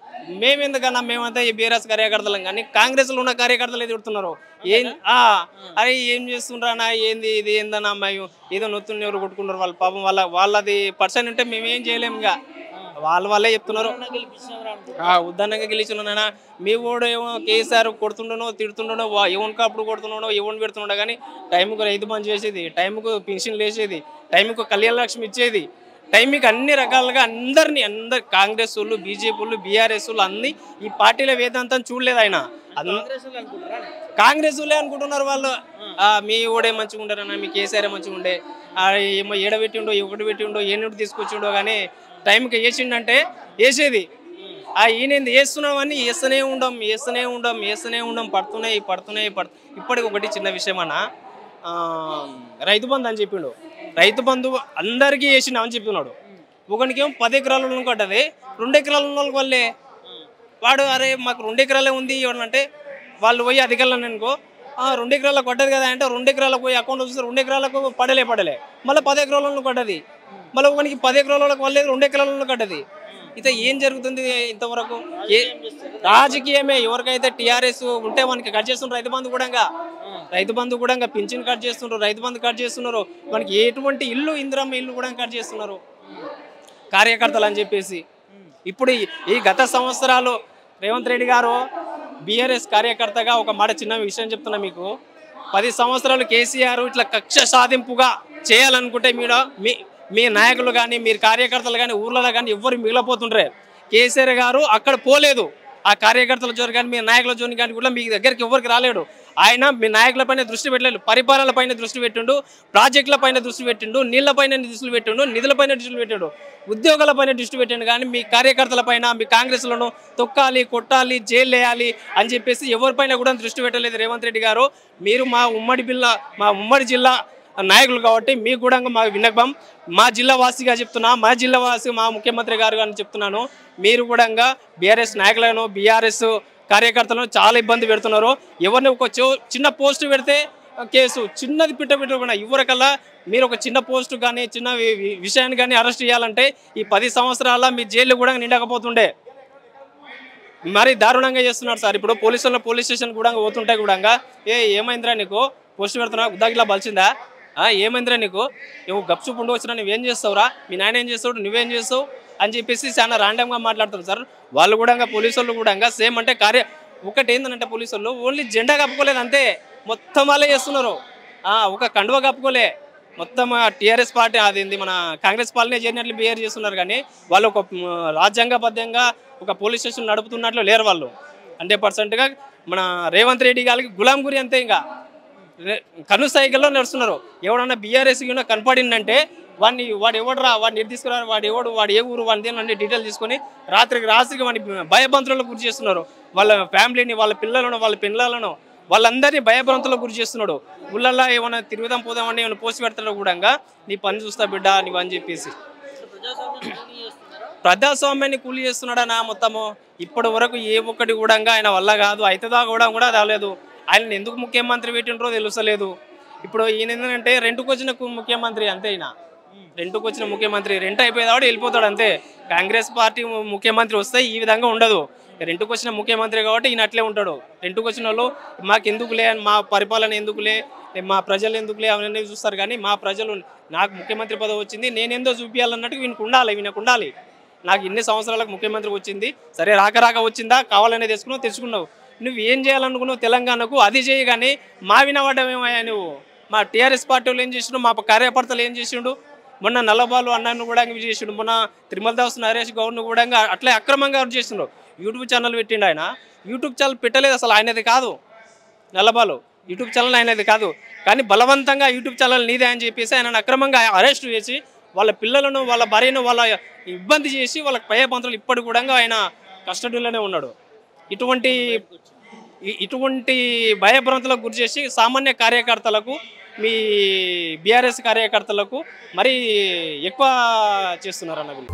మేమెందుకన్నా మేమంతా ఈ బీఆర్ఎస్ కార్యకర్తలం, కానీ కాంగ్రెస్లో ఉన్న కార్యకర్తలు ఎదుగుతున్నారు. అరే ఏం చేస్తుండ్రా, ఏంది ఇది ఏందన్నా, మేము ఏదో నొత్తుని ఎవరు కొట్టుకుంటారు వాళ్ళు. పాపం వాళ్ళది పర్సన్ ఉంటే మేమేం చేయలేము. ఇంకా వాళ్ళే చెప్తున్నారు ఉద్దానంగా గెలిచినా. మీ ఓడు ఏమో కేసీఆర్ కొడుతుండనో తిడుతుండనో, ఎవరికి అప్పుడు కొడుతున్నాడో ఎవరిని పెడుతున్నాడో, కానీ టైంకు రైతు బంధు చేసేది, టైంకు పెన్షన్లు వేసేది, టైంకు కళ్యాణ లక్ష్మి ఇచ్చేది, టైంకి అన్ని రకాలుగా అందరు కాంగ్రెస్ వాళ్ళు, బీజేపీ వాళ్ళు, బీఆర్ఎస్ వాళ్ళు అన్ని ఈ పార్టీల వేదాంతం చూడలేదు ఆయన. కాంగ్రెస్ వాళ్ళే అనుకుంటున్నారు వాళ్ళు. మీ ఓడే మంచిగా ఉంటారన్నా, మీ కేసీఆర్ మంచిగా ఉండే, ఏమో ఏడబెట్టిండో ఒకటి పెట్టిండో ఏనుడు తీసుకొచ్చిండో, కానీ టైంకి వేసిండంటే వేసేది. ఈయనేంది వేస్తున్నామని వేస్తూనే ఉండం పడుతున్నాయి. ఇప్పటికి ఒకటి చిన్న విషయం అన్న, రైతు బంధు అని చెప్పిండు. రైతు బంధు అందరికీ వేసినామని చెప్తున్నాడు. ఒకనికేమో 10 ఎకరాలు ఉన్న కొట్టది, 2 ఎకరాలు ఉన్న వాళ్ళకి వాళ్ళే వాడు అరే మాకు 2 ఎకరాలే ఉంది అంటే వాళ్ళు పోయి అధికారులను అనుకో 2 ఎకరాలకు కొట్టదు కదా అంటే 2 ఎకరాలకు పోయి అకౌంట్లో చూస్తే 2 ఎకరాలకు పడలే మళ్ళీ 10 ఎకరాలను కొట్టది, మళ్ళీ ఒకనికి 10 ఎకరాలకు వాళ్ళే 2 ఎకరాలను కట్టది. అయితే ఏం జరుగుతుంది ఇంతవరకు? రాజకీయమే. ఎవరికైతే టీఆర్ఎస్ ఉంటే మనకి కట్ చేస్తున్న రైతు బంధు కూడా రైతు బంధు కూడా ఇంకా పింఛన్ కట్ చేస్తున్నారు, రైతు బంధు కట్ చేస్తున్నారు, మనకి ఎటువంటి ఇల్లు ఇందిరమ్మ ఇల్లు కూడా కట్ చేస్తున్నారు కార్యకర్తలు అని చెప్పేసి. ఇప్పుడు ఈ గత సంవత్సరాలు రేవంత్ రెడ్డి గారు బీఆర్ఎస్ కార్యకర్తగా ఒక మాట చిన్న విషయం చెప్తున్నా మీకు, 10 సంవత్సరాలు కేసీఆర్ ఇట్లా కక్ష సాధింపుగా చేయాలనుకుంటే మీ నాయకులు కానీ మీరు కార్యకర్తలు కానీ ఊర్లలో కానీ ఎవ్వరు మిగిలిపోతుంటారే. కేసీఆర్ గారు అక్కడ పోలేదు, ఆ కార్యకర్తల జోరు కానీ మీ నాయకుల జోరు కానీ కూడా మీ దగ్గరికి ఎవరికి రాలేడు. ఆయన మీ నాయకులపైన దృష్టి పెట్టలేదు, పరిపాలనపైన దృష్టి పెట్టిండు, ప్రాజెక్టులపైన దృష్టి పెట్టిండు, నీళ్లపైన దృష్టి పెట్టిండు, నిధులపైన దృష్టి పెట్టిండు, ఉద్యోగాలపైన దృష్టి పెట్టిండు. కానీ మీ కార్యకర్తలపైన మీ కాంగ్రెస్లను తొక్కాలి, కొట్టాలి, జైలు వేయాలి అని చెప్పేసి ఎవరిపైన కూడా దృష్టి పెట్టలేదు రేవంత్ రెడ్డి గారు. మీరు మా ఉమ్మడి జిల్లా నాయకులు కాబట్టి మీకు కూడా మా విన్నపం, మా జిల్లా వాసిగా చెప్తున్నా, మా జిల్లా వాసి మా ముఖ్యమంత్రి గారు అని చెప్తున్నాను, మీరు కూడా బీఆర్ఎస్ నాయకులను బీఆర్ఎస్ కార్యకర్తలను చాలా ఇబ్బంది పెడుతున్నారు. ఎవరిని ఒక చిన్న పోస్టు పెడితే కేసు, చిన్నది పెట్టకుండా ఎవరికల్లా మీరు ఒక చిన్న పోస్టు కానీ చిన్న విషయాన్ని కానీ అరెస్ట్ చేయాలంటే ఈ 10 సంవత్సరాల మీ జైలు కూడా నిండకపోతుండే. మరి దారుణంగా చేస్తున్నారు సార్. ఇప్పుడు పోలీస్ స్టేషన్ కూడా పోతుంటే కూడా ఏమైందిరా నీకు పోస్టు పెడుతున్నా, ఉద్దాగిలా బలిచిందా, ఏమైందిరా నీకు, నువ్వు గప్చు పుండు వచ్చినా నువ్వేం చేస్తావురా, మీ నాయన ఏం చేస్తావు, నువ్వేం చేస్తావు అని చెప్పేసి చాలా ర్యాండమ్గా మాట్లాడుతారు సార్. వాళ్ళు కూడా పోలీసు వాళ్ళు కూడా సేమ్ అంటే ఒకటి ఏంటంటే పోలీసు వాళ్ళు ఓన్లీ జెండా కప్పుకోలేదు అంతే, మొత్తం వాళ్ళే చేస్తున్నారు. ఒక కండువ కప్పుకోలే, మొత్తం టీఆర్ఎస్ పార్టీ అదేంది మన కాంగ్రెస్ పాలనే చేరినట్లు బిహేవ్ చేస్తున్నారు. కానీ వాళ్ళు ఒక రాజ్యాంగబద్ధంగా ఒక పోలీస్ స్టేషన్ నడుపుతున్నట్లు లేరు వాళ్ళు. 100%గా మన రేవంత్ రెడ్డి గారికి గులాం గురి అంతే, ఇంకా కను సైకిల్లో నడుస్తున్నారు. ఎవడన్నా బీఆర్ఎస్ కనపడిందంటే వాడు ఎవడరా, వాడిని తీసుకురా, వాడు ఏ ఊరు, వాడిని అన్ని డీటెయిల్ తీసుకొని రాత్రికి వాడిని భయభ్రాంతులకు గురి చేస్తున్నారు. వాళ్ళ ఫ్యామిలీని, వాళ్ళ పిల్లలను వాళ్ళందరినీ భయభ్రాంతులకు గురి చేస్తున్నాడు. ఊళ్ళల్లో ఏమైనా తిరుగుదాం పోదామని ఏమైనా పోస్ట్ పెడతాడో కూడా నీ పని చూస్తా బిడ్డ నీవు అని చెప్పేసి ప్రజాస్వామ్యాన్ని కూలి చేస్తున్నాడనా మొత్తము. ఇప్పటి వరకు ఏ ఒక్కటి కూడా ఆయన వల్ల కాదు, అవుతుందా కూడా రాలేదు. ఆయన ఎందుకు ముఖ్యమంత్రి పెట్టినరో తెలుసలేదు. ఇప్పుడు ఈయన ఏంటంటే రెంట్కి వచ్చిన ముఖ్యమంత్రి అంతే, ఈయన రెంట్కి వచ్చిన ముఖ్యమంత్రి, రెంట్ అయిపోయేవాడు వెళ్ళిపోతాడు అంతే. కాంగ్రెస్ పార్టీ ముఖ్యమంత్రి వస్తే ఈ విధంగా ఉండదు. రెంట్కి వచ్చిన ముఖ్యమంత్రి కాబట్టి ఈయన అట్లే ఉంటాడు. రెంట్కి వచ్చిన వాళ్ళు మాకెందుకులే, మా పరిపాలన ఎందుకులే, మా ప్రజలు ఎందుకులే అవన్నీ చూస్తారు. కానీ మా ప్రజలు నాకు ముఖ్యమంత్రి పదవి వచ్చింది నేనేందో చూపించాలన్నట్టు వీనికి ఉండాలి. నాకు ఇన్ని సంవత్సరాలకు ముఖ్యమంత్రి వచ్చింది, సరే రాక వచ్చిందా, కావాలనే తెచ్చుకున్నావు, నువ్వు ఏం చేయాలనుకున్నావు తెలంగాణకు అది చేయి. కానీ మా వినవడమేమయ్యా నువ్వు, మా టీఆర్ఎస్ పార్టీ వాళ్ళు ఏం చేసిండు, మా కార్యకర్తలు ఏం చేసిండు, మొన్న నల్లబాలు అన్నను కూడా చేసిండు, మొన్న తిరుమల దాస్ నరేష్ గౌడ్ను కూడా అట్లే అక్రమంగా చేసిండు. యూట్యూబ్ ఛానల్ పెట్టిండు ఆయన, యూట్యూబ్ ఛానల్ పెట్టలేదు అసలు, ఆయనది కాదు నల్లబాలు, యూట్యూబ్ ఛానల్ ఆయనది కాదు. కానీ బలవంతంగా యూట్యూబ్ ఛానల్ నీదే అని చెప్పేసి ఆయన అక్రమంగా అరెస్ట్ చేసి వాళ్ళ పిల్లలను, వాళ్ళ భార్యను వాళ్ళ ఇబ్బంది చేసి వాళ్ళకి భయభ్రాంతులు ఇప్పటి కూడా ఆయన కస్టడీలోనే ఉన్నాడు. ఇటువంటి భయభ్రాంతులకు గురి చేసి సామాన్య కార్యకర్తలకు, మీ బీఆర్ఎస్ కార్యకర్తలకు మరీ ఎక్కువ చేస్తున్నారు అన్న వీళ్ళు.